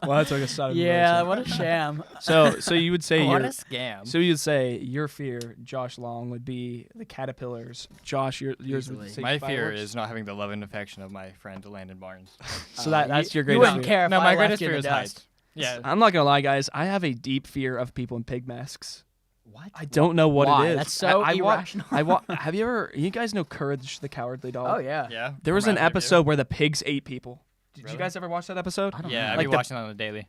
Well, that's like a side of Yeah, what a sham. So you would say What your a scam. so you'd say your fear, Josh Long, would be the caterpillars. Josh, yours Easily. would say My fear fireworks? is not having the love and affection of my friend Landon Barnes. So that's your You greatest wouldn't fear. care if No, I my left greatest you in fear the is heights. dust. Yeah. I'm not gonna lie, guys. I have a deep fear of people in pig masks. What? I don't know what Why? it is. That's so irrational. Have you ever? You guys know Courage the Cowardly Dog? Oh yeah. Yeah. There was I'm an rather do. episode where the pigs ate people. Did you Really? guys ever watch that episode? I don't Yeah, know. I've Like been the- watching that on the daily.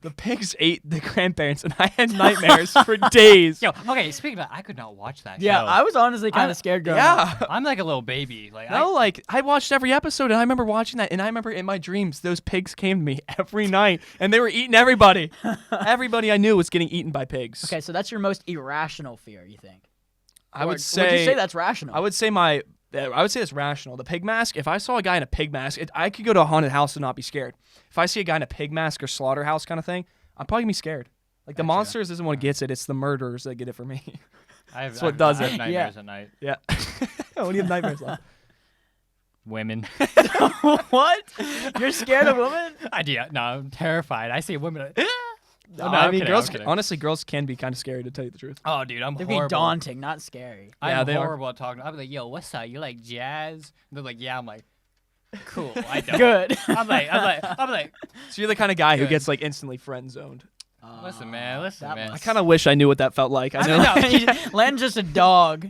The pigs ate the grandparents, and I had nightmares for days. Yo, okay, speaking of that, I could not watch that Yeah, show. I was honestly kind I'm- of scared growing up. Yeah. I'm like a little baby. Like No, like I watched every episode, and I remember watching that, and I remember in my dreams those pigs came to me every night, and they were eating everybody. Everybody I knew was getting eaten by pigs. Okay, so that's your most irrational fear, you think? I Or would would say you say that's rational? I would say it's rational. The pig mask. If I saw a guy in a pig mask, I could go to a haunted house and not be scared. If I see a guy in a pig mask or slaughterhouse kind of thing, I'm probably gonna be scared. Like the Gotcha. monsters isn't what gets it; it's the murderers that get it for me. That's what does I it. have nightmares at night. Yeah. What do you have nightmares of? Women. What? You're scared of women? No, I'm terrified. I see women. No, I'm I mean, kidding, girls. I'm kidding. honestly, girls can be kind of scary to tell you the truth. Oh, dude, I'm They'd be horrible. daunting, not scary. I'm Yeah, they are. horrible at talking. I'll be like, yo, what's up? You like jazz? And they're like, yeah. I'm like, cool. I don't. Good. I'm like, So you're the kind of guy who Good. gets like instantly friend zoned. listen, man. that I kind of wish I knew what that felt like. I know. Len's just a dog.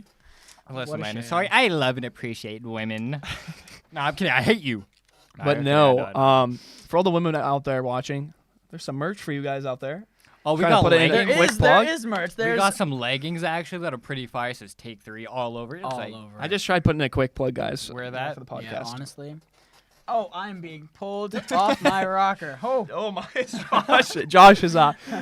listen, What a man. shame. Sorry, I love and appreciate women. No, I'm kidding. I hate you. But Okay, no, I'm done. for all the women out there watching, there's some merch for you guys out there. Oh, we trying to got put it in leggings. a quick plug? There is merch. We There's got some leggings actually that are pretty fire. It says Take3 all over it. It's all like, over. I just tried putting in a quick plug, guys. Wear that? for the podcast. Yeah, honestly. Oh, I'm being pulled off my rocker. Oh. Oh my, Josh! Josh is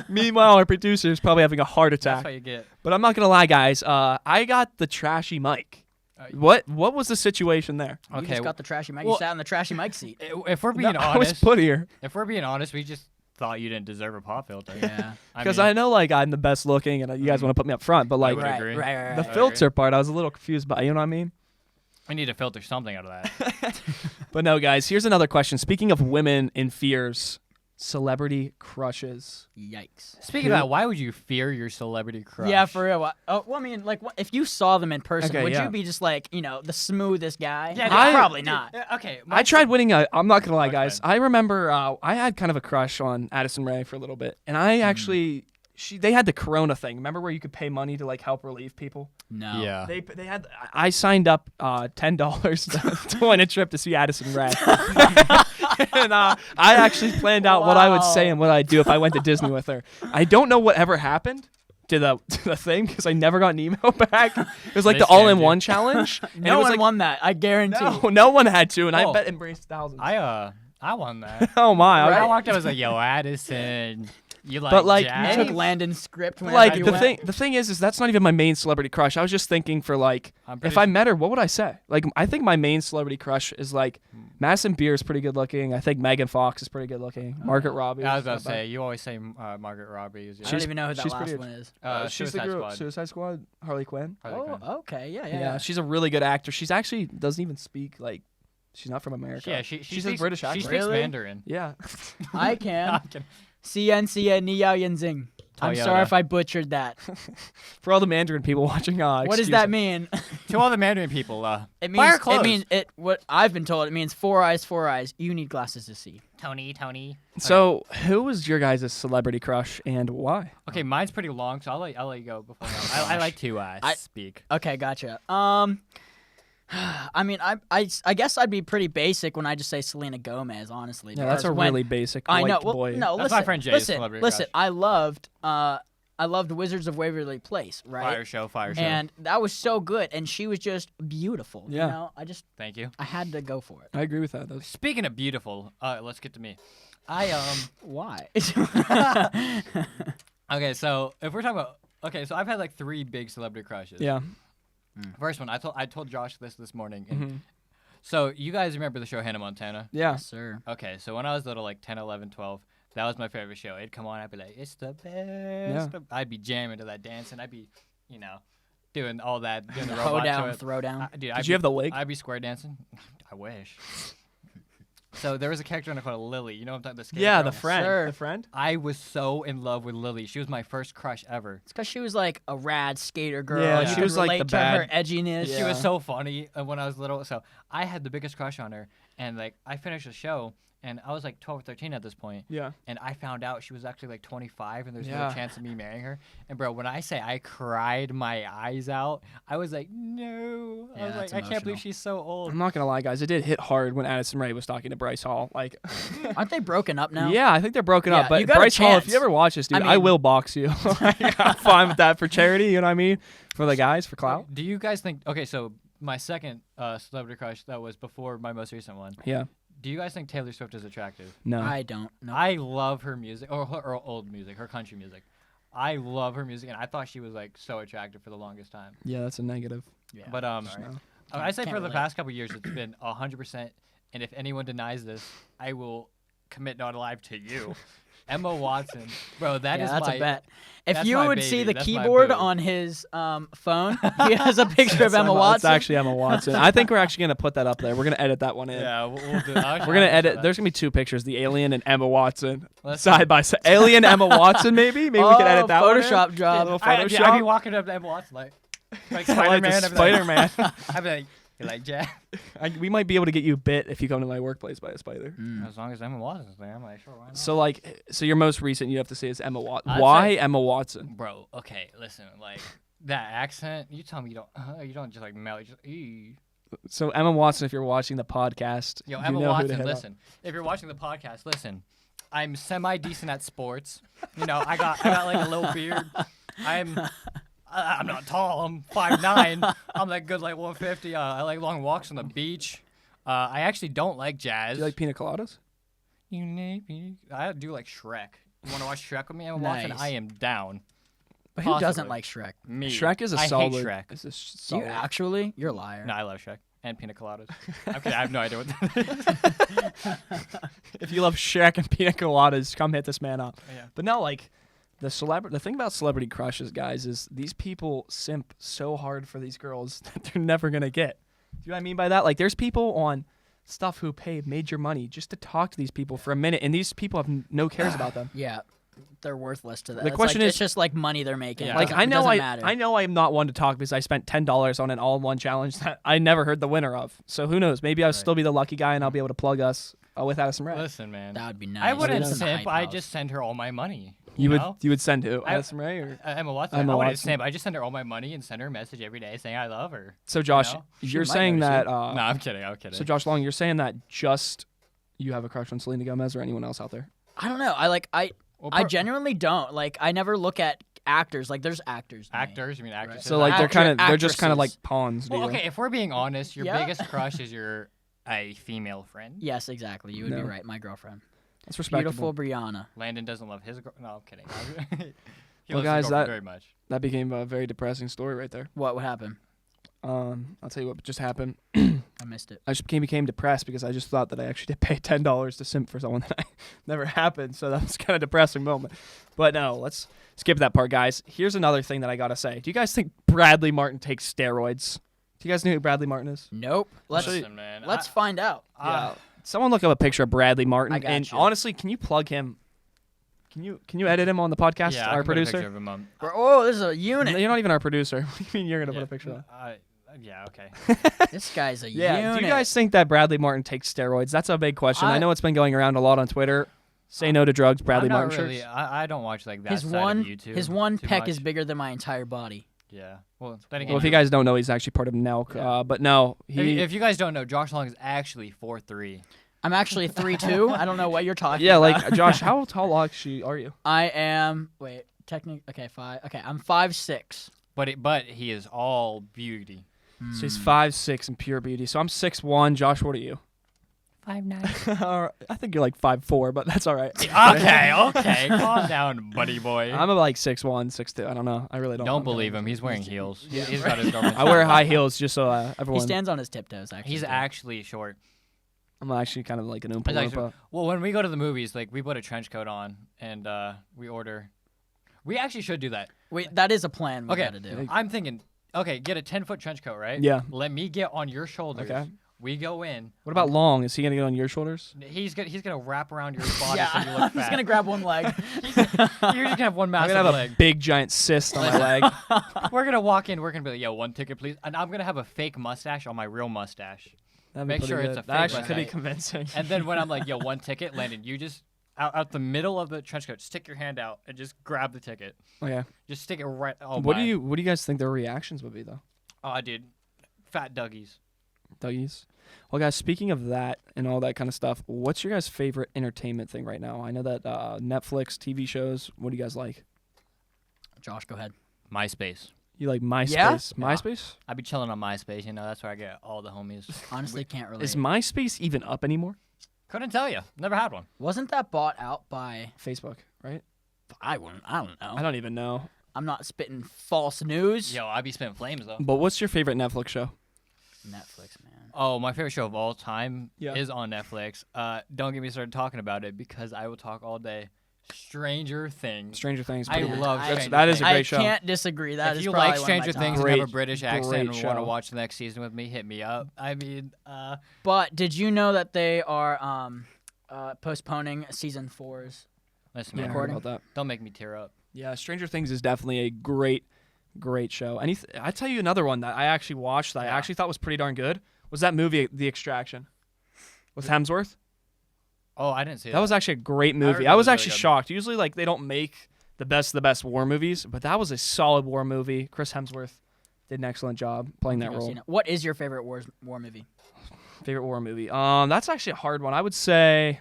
meanwhile, our producer is probably having a heart That's attack. what you get. But I'm not gonna lie, guys. I got the trashy mic. What was the situation there? You Okay. just got the trashy mic. well- You sat in the trashy mic seat. If we're being I was honest, put here we just thought you didn't deserve a pop filter. Yeah. because I know like I'm the best looking, and you guys want to put me up front. But like would Right, agree. right. the I filter part, I was a little confused by. You know what I mean? we need to filter something out of that. But no, guys. Here's another question. Speaking of women in fears, celebrity crushes. Yikes. Speaking of that, why would you fear your celebrity crush? Yeah, for real. Oh, well, I mean, like, if you saw them in person, Okay, would yeah. you be just like, the smoothest guy? Yeah, Probably not. Okay. I tried winning I'm not gonna lie, Okay. guys. I remember I had kind of a crush on Addison Rae for a little bit, and I actually they had the Corona thing. Remember where you could pay money to like help relieve people? No. Yeah. They had. I signed up $10 to win a trip to see Addison Rae, and I actually planned out what I would say and what I'd do if I went to Disney with her. I don't know what ever happened to the thing because I never got an email back. It was like They the all-in-one scammed challenge. And No it was one like, won that. I guarantee. No one had to, and I Oh. bet embraced thousands. I won that. Oh my! I walked up, I was like, "Yo, Addison, you like?" But, like, you You jazz? took Landon's script. Whenever Like you the went. thing is that's not even my main celebrity crush. I was just thinking for like I'm if pretty I met her, what would I say? Like I think my main celebrity crush is like Madison Beer is pretty good looking. I think Megan Fox is pretty good looking. Margaret Robbie. Yeah, I was is about not to bad. say, you always say Margaret Robbie is. I don't even know who that she's last pretty- one is. She's the Suicide girl. Squad. Suicide Squad. Harley Quinn. Harley Quinn. Oh, okay. Yeah, Yeah, yeah. she's a really good actor. She's actually doesn't even speak like she's not from America. Yeah, she she's speaks, a British She actor. speaks Really? Mandarin. Yeah. I No, can. I'm kidding. CN Ni Yao Yen Zing. I'm Toyota. sorry if I butchered that. For all the Mandarin people watching, What does excuse that me. mean? To all the Mandarin people, It buy our means clothes. it means it. What I've been told, it means four eyes, four eyes. You need glasses to see. Tony. So, who was your guys' celebrity crush and why? Okay, mine's pretty long, so I'll let you go before. I like to speak. Okay, gotcha. I mean, I guess I'd be pretty basic when I just say Selena Gomez. Honestly, Yeah, that's a because when- really basic I know. white Well, boy. no, That's listen, my friend Jay's listen, celebrity listen. crush. I loved Wizards of Waverly Place, right? Fire show. And that was so good, and she was just beautiful. Yeah. You know, Thank you. I had to go for it. I agree with that. That's Speaking of beautiful, let's get to me. Why? Okay, so if we're talking about so I've had like 3 big celebrity crushes. yeah. First one, I told Josh this morning. And Mhm. So you guys remember the show Hannah Montana? Yeah. Yes, sir. Okay, so when I was little, like 10, 11, 12, That was my favorite show. It'd come on, I'd be like, it's the best. I'd be jamming to that dance, and I'd be, doing all that, doing the robot Down, to it. throw down. Did you have the wig? I'd be square dancing. I wish. So there was a character in it called Lily. You know what I'm talking about? Yeah, girl? the friend. Sure. The friend? I was so in love with Lily. She was my first crush ever. It's because she was like a rad skater girl. Yeah, You she could was, like, relate the to her bad- edginess. She was so funny when I was little. So I had the biggest crush on her. And like I finished the show, and I was like 12 or 13 at this point. Yeah. And I found out she was actually like 25, and there's Yeah. no chance of me marrying her. And bro, when I say I cried my eyes out, I was like, no. I Yeah, was like, that's I can't believe emotional. she's so old. I'm not gonna lie, guys. It did hit hard when Addison Rae was talking to Bryce Hall. Like, Aren't they broken up now? yeah, I think they're broken Yeah, up. But you got a Bryce Hall, if chance. you ever watch this, dude, I I mean- will box you. I'm fine with that for charity. You know what I mean? For the guys, for clout. Do you guys think? Okay, so my second celebrity crush that was before my most recent one. Yeah. Do you guys think Taylor Swift is attractive? No. I don't know. I love her music, or her old music, her country music. I love her music, and I thought she was like so attractive for the longest time. Yeah, that's a negative. Yeah. But No. I say Can't for the relate. past couple years, it's been 100%. And if anyone denies this, I will commit not alive to you. Emma Watson, bro, that's my a bet. If that's you my would see baby. the That's my keyboard boo. on his phone, he has a picture of That's Emma Watson. It's actually Emma Watson. I think we're actually gonna put that up there. We're gonna edit that one in. Yeah, we'll do. We're gonna edit. There's gonna be two pictures: the alien and Emma Watson, Let's- side by side. Alien Emma Watson, maybe. Maybe we can edit that one in. Photoshop job. A little I'd be Photoshop. walking up to Emma Watson like Like Spider-Man. the Spider-Man. I'd be like, you like Jack? We might be able to get you bit if you come to my workplace by a spider. As long as Emma Watson's there, I'm like, sure, why not? So your most recent you have to say is Emma Watson. I'd Why say- Emma Watson? Bro, okay, listen, like that accent. You tell me you don't just like melt. You just, eee. So Emma Watson, if you're watching the podcast, Yo, you Emma know who to Watson, hit up. listen. If you're watching the podcast, listen. I'm semi decent at sports. I got like a little beard. I'm not tall. I'm 5'9". I'm like good like 150. I like long walks on the beach. I actually don't like jazz. Do you like pina coladas? You need me. I do like Shrek. You want to watch Shrek with me, Emma Watson? Nice. I am down. But who doesn't Possibly. like Shrek? Me. Shrek is a I solid. hate Shrek. Is a Do solid. you actually? You're a liar. No, I love Shrek and pina coladas. Okay, I have no idea what that is. If you love Shrek and pina coladas, come hit this man up. Yeah. But no, like the thing about celebrity crushes, guys, is these people simp so hard for these girls that they're never gonna get. Do you know what I mean by that? Like, there's people on stuff who pay major money just to talk to these people for a minute, and these people have no cares about them. Yeah. They're worthless to that. The It's question like, is- it's just like money they're making. Yeah. It Like, doesn't- I know it doesn't matter. I know I'm not one to talk because I spent $10 on an all-in-one challenge that I never heard the winner of. So who knows? Maybe I'll still be the lucky guy and I'll be able to plug us with Addison Rae. Listen, man. That would be nice. I wouldn't It's an simp. hype I house. just send her all my money. You know? would send who? I- Addison Rae or? Emma Watson. Emma I wouldn't Watson. simp. I just send her all my money and send her a message every day saying I love her. So Josh, know? you're might saying notice that. you. No, I'm kidding. I'm kidding. So Josh Long, you're saying that just you have a crush on Selena Gomez or anyone else out there? I don't know. I genuinely don't. Like, I never look at actors. Like, there's actors. to me. Actors? You mean actresses? So like they're just kind of actresses. like pawns. To Well, you. okay. If we're being honest, your Yeah. biggest crush is a female friend. Yes, exactly. You would be No. right. My girlfriend. That's respectable. Beautiful Brianna. Landon doesn't love his girl. No, I'm kidding. He Well, loves his guys, girlfriend very much. That became a very depressing story right there. What happened? I'll tell you what just happened. I missed it. I just became depressed because I just thought that I actually did pay $10 to simp for someone that never happened. So that was kind of a depressing moment. But no, let's skip that part, guys. Here's another thing that I gotta say. Do you guys think Bradley Martin takes steroids? Do you guys know who Bradley Martin is? Nope. Listen, man. Let's find out. Yeah. Someone look up a picture of Bradley Martin. I got And you. honestly, can you plug him? Can you edit him on the podcast? yeah, I Our can put a picture producer. of him on. Oh, this is a unit. You're not even our producer. What do you mean you're gonna put a picture of? Yeah, okay. This guy's a Yeah. unit. Do you guys think that Bradley Martin takes steroids? That's a big question. I I- know it's been going around a lot on Twitter. Say no to drugs, Bradley I'm not Martin really, shirts. I don't watch like that his side one of YouTube. his one too peck much. is bigger than my entire body. Yeah. Well, then again, Well, if you guys don't know, he's actually part of Nelk. Yeah. But no, if you guys don't know, Josh Long is actually 4'3". I'm actually 3'2". I don't know what you're talking yeah, about. like Josh, how tall actually are you? I am okay, 5. Okay, I'm 5'6". But he is all beauty. So he's 5'6" and pure beauty. So I'm 6'1". Josh, what are you? 5'9". I think you're like 5'4", but that's all right. Okay, calm down, buddy boy. I'm like 6'1", 6'2". I don't know. I really don't. Don't I'm believe kinda- him. He's wearing heels. Yeah. He's got his girlfriend. I wear high heels just so He everyone. stands on his tiptoes. Actually, He's too. actually short. I'm actually kind of like an Oompa It's actually- Loompa. Well, when we go to the movies, like we put a trench coat on and we order. We actually should do that. That is a plan we Okay, gotta do. I'm thinking. Okay, get a 10-foot trench coat, right? Yeah. Let me get on your shoulders. Okay. We go in. What about Long? Is he gonna get on your shoulders? He's gonna wrap around your body Yeah, so you look I'm fat. just gonna grab one leg. You're just gonna have one I'm massive gonna have leg. a big giant cyst on my leg. We're gonna walk in. We're gonna be like, "Yo, one ticket, please." And I'm gonna have a fake mustache on my real mustache. That'd be Make sure pretty it's good. a That fake actually could be mustache. convincing. And then when I'm like, "Yo, one ticket," Landon, you just out the middle of the trench coat, stick your hand out and just grab the ticket. Oh yeah. Just stick it right. Oh What my. do you guys think their reactions would be though? Oh, dude, fat Dougies. Dougies. Well, guys, speaking of that and all that kind of stuff, what's your guys' favorite entertainment thing right now? I know that Netflix, TV shows. What do you guys like? Josh, go ahead. MySpace. You like MySpace? Yeah? MySpace? I be chilling on MySpace. You know, that's where I get all the homies. Honestly, can't relate. Is MySpace even up anymore? Couldn't tell you. Never had one. Wasn't that bought out by? Facebook, right? I don't know. I don't even know. I'm not spitting false news. Yo, I be spitting flames though. But what's your favorite Netflix show? Netflix, man. Oh, my favorite show of all time Yeah. is on Netflix. Don't get me started talking about it because I will talk all day. Stranger Things. Stranger Things. I pretty good. love That's- Stranger That is a Things. great I show. can't disagree. That If is you probably like one of my Stranger top. Things and have a Great- British accent great and want to show. watch the next season with me, hit me up. I mean, But did you know that they are postponing season 4's? listen, Yeah, I man, heard Recording? about that. don't make me tear up. Yeah, Stranger Things is definitely a great show. I tell you another one that I actually watched that I Yeah. actually thought was pretty darn good was that movie, The Extraction, with Hemsworth. Oh, I didn't see That was actually a great movie. heard I that was was really actually good. shocked. Usually, like they don't make the best war movies, but that was a solid war movie. Chris Hemsworth did an excellent job playing that I've role. seen it. What is your favorite war movie? Favorite war movie? That's actually a hard one. I would say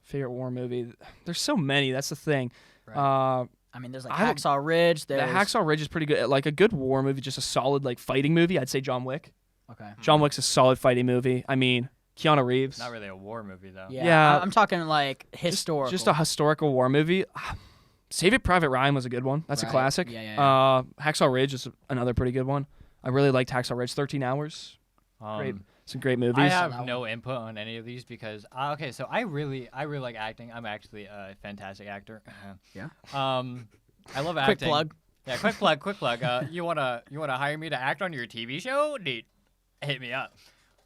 favorite war movie. There's so many. That's the thing. Right. I mean, there's like I- Hacksaw Ridge. The There's Hacksaw Ridge is pretty good. Like a good war movie, just a solid like fighting movie. I'd say John Wick. Okay. John Wick's a solid fighting movie. I mean, Keanu Reeves. Not really a war movie though. Yeah. Yeah. I'm talking like historical. Just a historical war movie. Saving Private Ryan was a good one. That's Right. a classic. Yeah. Hacksaw Ridge is another pretty good one. I really liked Hacksaw Ridge. 13 Hours. Great. Some great movies. I that have no input on any of these because okay, so I really like acting. I'm actually a fantastic actor. Yeah. I love Quick acting. plug. Yeah, quick plug. You wanna hire me to act on your TV show? Dude, hit me up.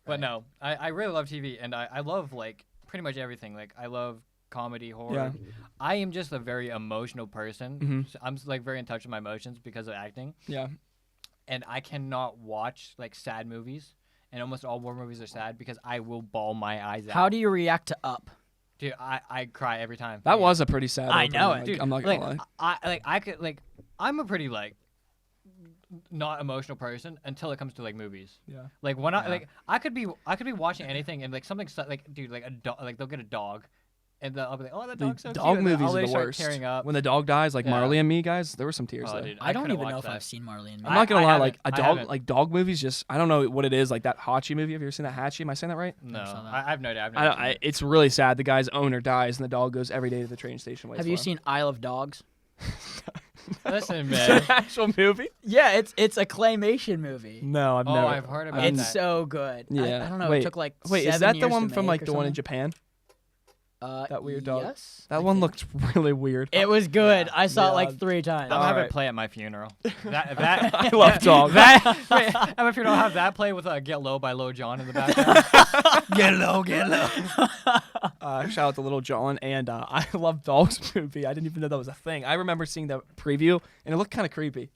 But no, I really love TV and I love like pretty much everything. Like I love comedy, horror. Yeah. I am just a very emotional person. Mhm. So I'm like very in touch with my emotions because of acting. Yeah. And I cannot watch like sad movies. And almost all war movies are sad because I will bawl my eyes out. How do you react to Up? Dude, I cry every time. That was a pretty sad I opening, know like, it. Dude, I'm not like, going to lie. I could like I'm a pretty like not emotional person until it comes to like movies. Yeah. Like when I could be watching anything and like something like dude like a dog like they'll get a dog and I'll be like, oh, that dog's so Dog cute. And then movies I'll are the start worst. tearing up. When the dog dies, like Yeah. Marley and Me, guys, there were some tears Oh, there. dude, I don't couldn't even watch know if that. I've seen Marley and Me. I'm not gonna I lie, like haven't. dog movies, just I don't know what it is. Like that Hachi movie. Have you ever seen that Hachi? Am I saying that right? No, saw that. I have no idea. I've I never don't, seen it. it's really sad. The guy's owner dies, and the dog goes every day to the train station. waits Have for you him. seen Isle of Dogs? Listen, Is it man. an actual movie? Yeah, it's a claymation movie. No, I've Oh, never. I've heard about It's that. so good. Yeah. I don't know. Wait, it took like Wait, 7 is that the years one to from make like or the one in something? Japan? That weird dog? Yes, That I one think. looked really weird. It was good. I saw it Yeah. like 3 times. I'm gonna have Alright. it play at my funeral. That I love dogs. Wait, at my funeral, I'll have that play with "Get Low" by Lil Jon in the background. Get low, get low. Shout out to Little John, and I love Dogs movie. I didn't even know that was a thing. I remember seeing the preview, and it looked kind of creepy.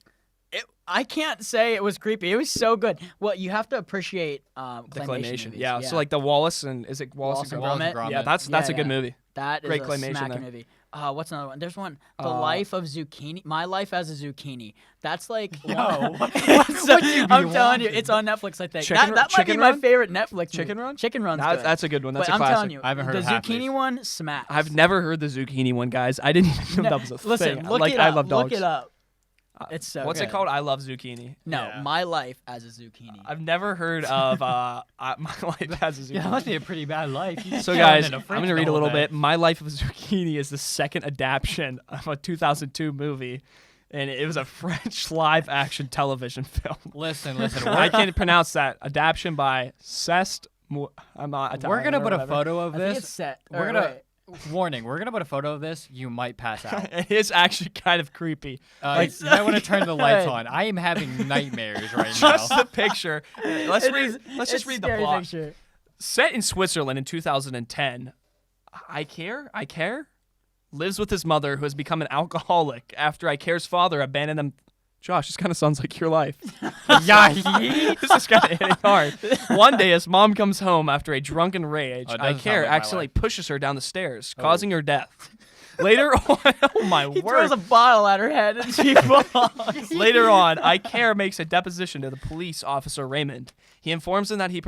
I can't say it was creepy. It was so good. Well, you have to appreciate The claymation claymation, movies. yeah. So like the Wallace and is it Wallace, Wallace and Gromit? Gromit. Yeah, that's a good movie. That is Great a claymation smacking there. movie. What's another one? There's one, The Life of Zucchini. My Life as a Zucchini. That's like Yo, I'm telling you, it's on Netflix. I think Chicken that might be Chicken my Run? favorite Netflix. Chicken movie. Run? Chicken Run's good. That's a good one. That's but a I'm classic. telling you, I haven't heard the of half zucchini these. one smacks. I've never heard the zucchini one, guys. I didn't even know that was a Listen, thing. look like it I up. love dogs. Look it up. It's so What's good. it called? I love zucchini. No, Yeah. My Life as a Zucchini. I've never heard of my life as a zucchini. yeah, that must be a pretty bad life. You So chilling guys, in a I'm fridge gonna the read a whole little day. bit. My Life of Zucchini is the second adaptation of a 2002 movie, and it was a French live-action television film. Listen. I can't pronounce that. Adaptation by Cest I'm not Italian. We're gonna or put a whatever. photo of I think it's this. set. We're Or, gonna wait. warning. We're gonna put a photo of this. You might pass out. It is actually kind of creepy. You might want to turn the lights on. I am having nightmares right Just now. the picture. Let's just read the Scary plot. picture. Set in Switzerland in 2010, I care lives with his mother who has become an alcoholic after I care's father abandoned them. Josh, this kind of sounds like your life. Yeah. This is kind of hitting hard. One day, his mom comes home after a drunken rage. Oh, it I doesn't care sound like my accidentally life. pushes her down the stairs, causing her death. Later on, oh my He word. throws a bottle at her head and she falls. Later on, I care makes a deposition to the police officer Raymond. He informs him that he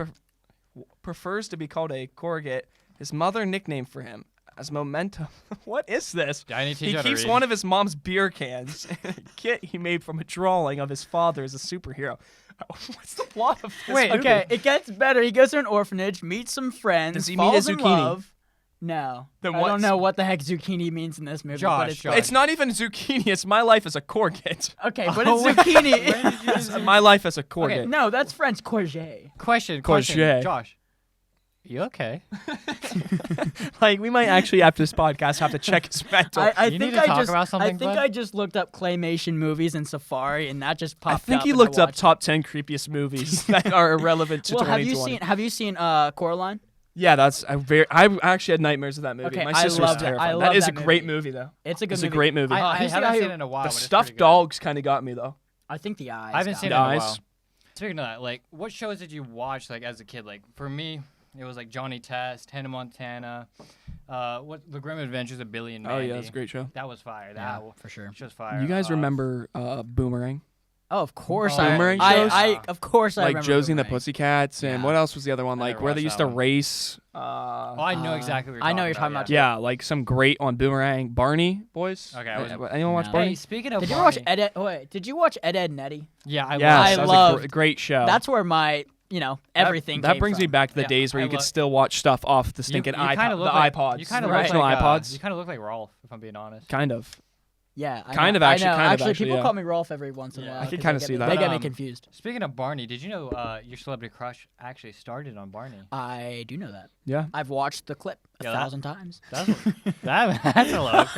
prefers to be called a corrugate, his mother nickname for him. As memento. What is this? I need to teach He you how to keeps read. one of his mom's beer cans in a kit he made from a drawing of his father as a superhero. What's the plot of this Wait, movie? okay, it gets better. He goes to an orphanage, meets some friends, Does he meet a falls in zucchini? love. No. Then I what's- don't know what the heck zucchini means in this movie. but it's Josh. It's not even zucchini. It's my life as a corgate. Okay, but Oh, it's zucchini. It's my life as a corgate. Okay. No, that's French courgette. Question. Courgette. Josh. You okay? Like, we might actually, after this podcast, have to check his mental. I You think need to I talk just about something, I think bud? I just looked up claymation movies in Safari and that just popped up. I think he and looked up watched it. top 10 creepiest movies that are irrelevant to Well, 2020. have you seen Coraline? Yeah, that's I actually had nightmares of that movie. Okay, My I sister love was that. terrified. I That love is that a great movie. movie, though. It's a good It's movie. a great movie. I here's haven't how seen it in a while. The but it's stuffed pretty good. dogs kind of got me, though. I think the eyes. I haven't got seen me. it in a Nice. while. Speaking of that, like, what shows did you watch, like, as a kid? Like, for me, it was like Johnny Test, Hannah Montana, The Grim Adventures of Billy and Mandy. Oh, yeah, that's a great show. That was fire. Yeah, That for sure. was fire. You guys remember Boomerang? Oh, of course Boomerang I shows? of course I Like remember Josie and the Boomerang. Pussycats, and Yeah. what else was the other one? I Like never where they watched used that to one. race. Oh, I know exactly what you're I know talking you're talking about. about. Yeah, like some great on Boomerang. Barney, boys. Okay, I wasn't- Anyone watch No. Barney? Hey, speaking of Did you ever watch Barney- Did you watch Ed, Ed and Eddie? Yeah, I Yes, I that was loved- a great show. That's where my everything. That came brings me from. back to the Yeah, days where I you could love- still watch stuff off the stinking kinda iPod, look the like- iPods, You kind the of look original like iPods. You kind of look like Rolf, if I'm being honest. Kind of. Yeah, I Kind know, of actually- I know. kind of actually, actually, people yeah. call me Rolf every once in a Yeah. while. I could 'cause kinda they see get that. me- They get me Um, confused. Speaking of Barney, did you know your celebrity crush actually started on Barney? I do know that. Yeah. I've watched the clip a Yeah, that- 1,000 times. That's a lot.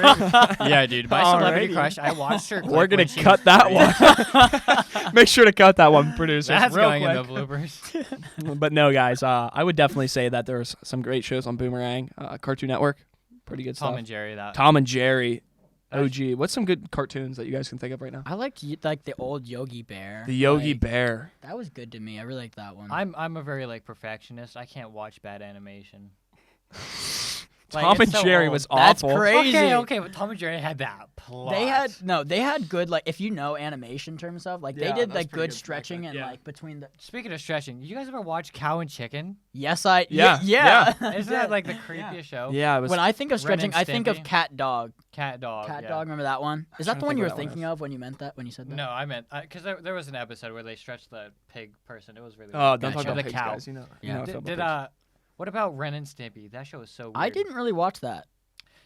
Yeah, dude. My celebrity Alrighty. crush. I watched her. Clip We're gonna when she cut was that three. one. Make sure to cut that one, producer. That's real going quick. in the bloopers. But no, guys, I would definitely say that there's some great shows on Boomerang, Cartoon Network, pretty good Tom stuff. and Jerry. That. Tom and Jerry, OG. What's some good cartoons that you guys can think of right now? I liked like the old Yogi Bear. The Yogi Like, Bear. That was good to me. I really liked that one. I'm a very like perfectionist. I can't watch bad animation. Tom it's and so Jerry old. was That's awful. crazy. Okay, but Tom and Jerry had that plot. They had good like if you know animation terms of like Yeah, they did that was like pretty good good back stretching then, and yeah. like between the Speaking of stretching, you guys ever watch Cow and Chicken? yes I Yeah, yeah. Isn't that like the creepiest show? Yeah, it was. when I think of Ren and stretching I think of Stimpy? Cat Dog. Cat Dog. Cat yeah. Dog, remember that one? Is trying that to the one think you were what that one thinking is. of when you meant that when you said that? No, I meant because there was an episode where they stretched the pig person. It was really. Oh, weird. don't talk Gotcha. about the pigs, cow. guys. You know. Yeah. You know how I feel Did, about pigs. what about Ren and Stimpy? That show was so weird. I didn't really watch that.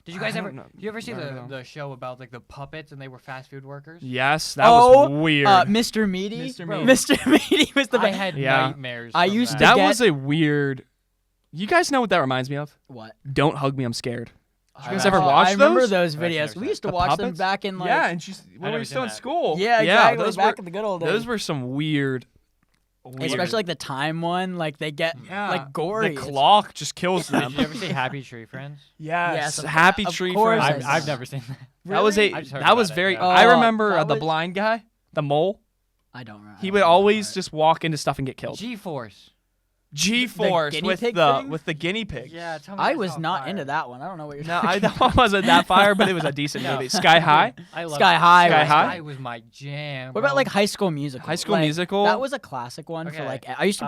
Did you guys I ever? don't know. Did you ever see I don't know. the show about like the puppets and they were fast food workers? Yes, that was weird. Mr. Meaty. Mr. Bro. Meaty. Mr. Meaty was the I best. had Yeah. nightmares. I from used to That get- was a weird. You guys know what that reminds me of? What? Don't hug me, I'm scared. Did you guys ever watch I remember those? those I've never videos. seen We used to The watch them puppets? back in like yeah, and she's when we never were still seen in that. school. yeah, exactly. those back were in the good old days. those were some weird. Especially like the time one, like they get like gory. The clock just kills Did them. you ever see Happy Tree Friends? Yes, Yes, Happy of Tree course Friends. I I've never seen that. That was Really? I just heard that was about it, very. yeah. I Oh, remember that the was- blind guy, the mole. I don't remember. He would always just walk into stuff and get killed. G-Force. G-force guinea with pig the thing? with the guinea pig. Yeah, tell me I that's was not fire. into that one. I don't know what you're No, talking that one wasn't that fire, but it was a decent No. movie. Sky High. I love Sky High Sky was High? Sky was my jam. What about bro. like High School Musical? High School Like, Musical? That was a classic one for Okay. like. I used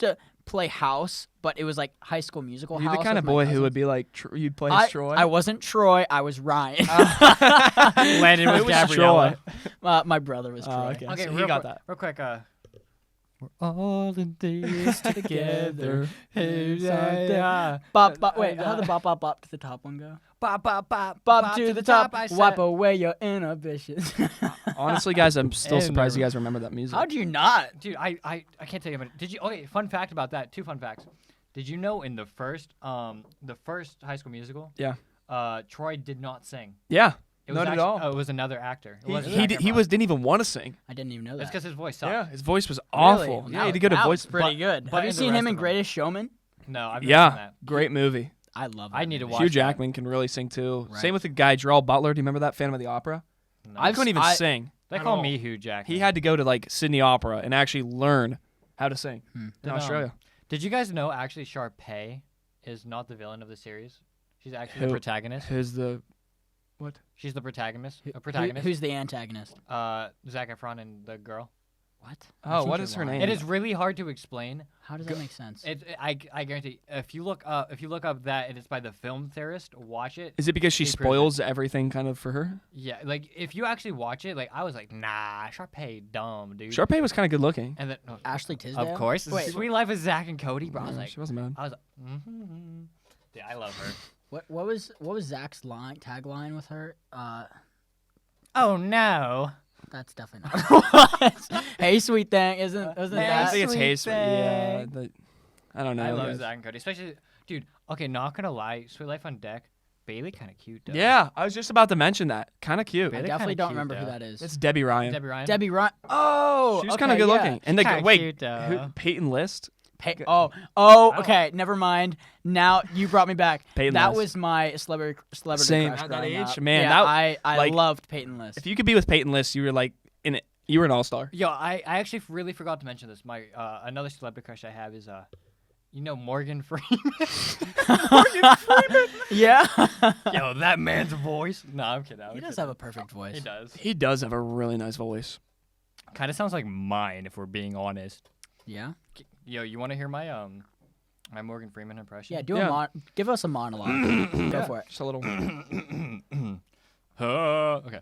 to play house, but it was like High School Musical. You're the house kind with of my boy who cousins. would be like, you'd play as Troy. I wasn't Troy. I was Ryan. Landon was It was Gabriella? Troy. My brother was Troy. Oh, okay. Okay, So real he got quick, that. Real quick, we're all in this together. Bop, bop, wait, how the bop, bop, bop to the top one go? bop, bop, bop, Bob to the top, I said. wipe away your inhibitions. Honestly, guys, I'm still And surprised the- you guys remember that music. How'd you not? Dude, I can't tell you about it. Did you? Okay, fun fact about that. 2 fun facts. Did you know in the first High School Musical, Troy did not sing. Yeah, It was not at actually, all. Oh, it was another actor. It wasn't He Zac Efron. didn't even want to sing. I didn't even know That's that. because his voice sucked. Yeah, his voice was Really? awful. Well, Yeah, he had to get a that voice. was pretty good. but Have you in the seen rest him in of them. Greatest Showman? No, I've never Yeah, seen that. great movie. I love that I need to movie. watch Hugh that. Jackman can really sing too. Right. Same with the guy Gerald Butler. Do you remember that Phantom of the Opera? No. I couldn't even I- sing. They at call all. me Hugh Jackman. He had to go to like Sydney Opera and actually learn how to sing in Did, Australia. Did you guys know actually SHREK is not the villain of the series? She's actually Who? the protagonist. Who's the what? She's the protagonist. A Who- protagonist. who's the antagonist? Zac Efron and the girl. What? Oh, what Teacher is her line. name? It is really hard to explain. How does that make sense? I guarantee if you look up that and it's by the film theorist, watch it. Is it because she He proves it. spoils everything kind of for her? Yeah, like if you actually watch it, like I was like, nah, SHREK dumb, dude. Sharpay was kind of good looking. And then no, Ashley Tisdale? of course, Wait, Sweet Life of Zach and Cody, bro. I was Yeah, like, she wasn't bad. I was like, mm-hmm. Dude, I love her. what was Zach's tagline with her? Oh no. That's definitely not what it was. Hey, sweet thing, isn't Hey, I that? think it's Sweet Hayes. Yeah, thing. I don't know. I love guys. Zach and Cody, especially, dude. Okay, not gonna lie, Sweet Life on Deck, Bailey kind of cute though. Yeah, I was just about to mention that. Kind of cute. I Bailey definitely kinda don't cute, remember who though. that is. It's Debbie Ryan. Debbie Ryan. Debbie Ryan. Oh, She was okay, kind of good yeah. looking. And the Kinda wait, cute, who, Peyton List. Oh, don't- okay. Never mind. Now you brought me back. Peyton that List. was my celebrity Same. crush At that growing age? up. Man, yeah, that- I like, loved Peyton List. If you could be with Peyton List, you were like in it. You were an all-star. Yo, I actually really forgot to mention this. My another celebrity crush I have is Morgan Freeman. Yeah, Yo, that man's voice. No, I'm kidding. he does have a perfect voice. He does. He does have a really nice voice. Kind of sounds like mine, if we're being honest. Yeah, Yo, you want to hear my my Morgan Freeman impression? yeah. Yeah. Give us a monologue. Go for it. Just a little. Okay.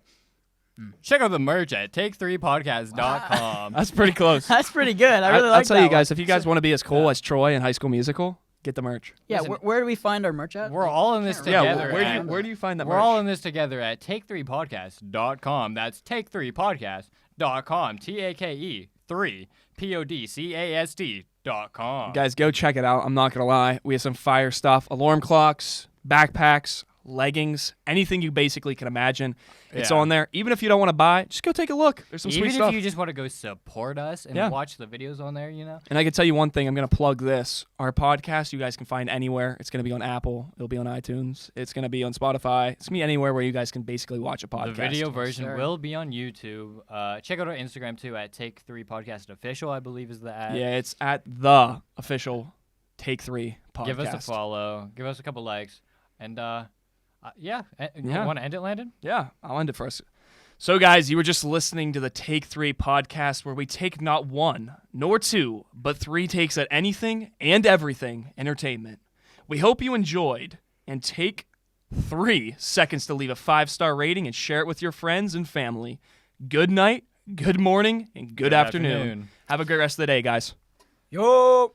Check out the merch at Take3Podcast.com. That's pretty close. That's pretty good. I really I'll like tell that you guys, one. if you guys want to be as cool as Troy in High School Musical, get the merch. Yeah, Listen, where do we find our merch at? We're all in this Can't together. remember. at- where do you find that We're merch? all in this together at Take3Podcast.com. That's Take3Podcast.com. TAKE 3 PODCAST.com. Guys, go check it out. I'm not gonna lie, we have some fire stuff: alarm clocks, backpacks, leggings, anything you basically can imagine. It's Yeah. on there. Even if you don't want to buy, just go take a look. There's some Even sweet if stuff. you just want to go support us and Yeah. watch the videos on there, you know. And I can tell you one thing. I'm going to plug this. Our podcast, you guys can find anywhere. It's going to be on Apple. It'll be on iTunes. It's going to be on Spotify. It's going to be anywhere where you guys can basically watch a podcast. The video version sir. will be on YouTube. Check out our Instagram too at Take3Podcast Official, I believe is the ad. Yeah, it's at the official Take3 podcast. Give us a follow. Give us a couple likes. And yeah. You Yeah. want to end it, Landon? Yeah, I'll end it for us. So, guys, you were just listening to the Take3 podcast where we take not one, nor two, but 3 takes at anything and everything entertainment. We hope you enjoyed, and take 3 seconds to leave a 5-star rating and share it with your friends and family. Good night, good morning, and good afternoon. Have a great rest of the day, guys. Yo.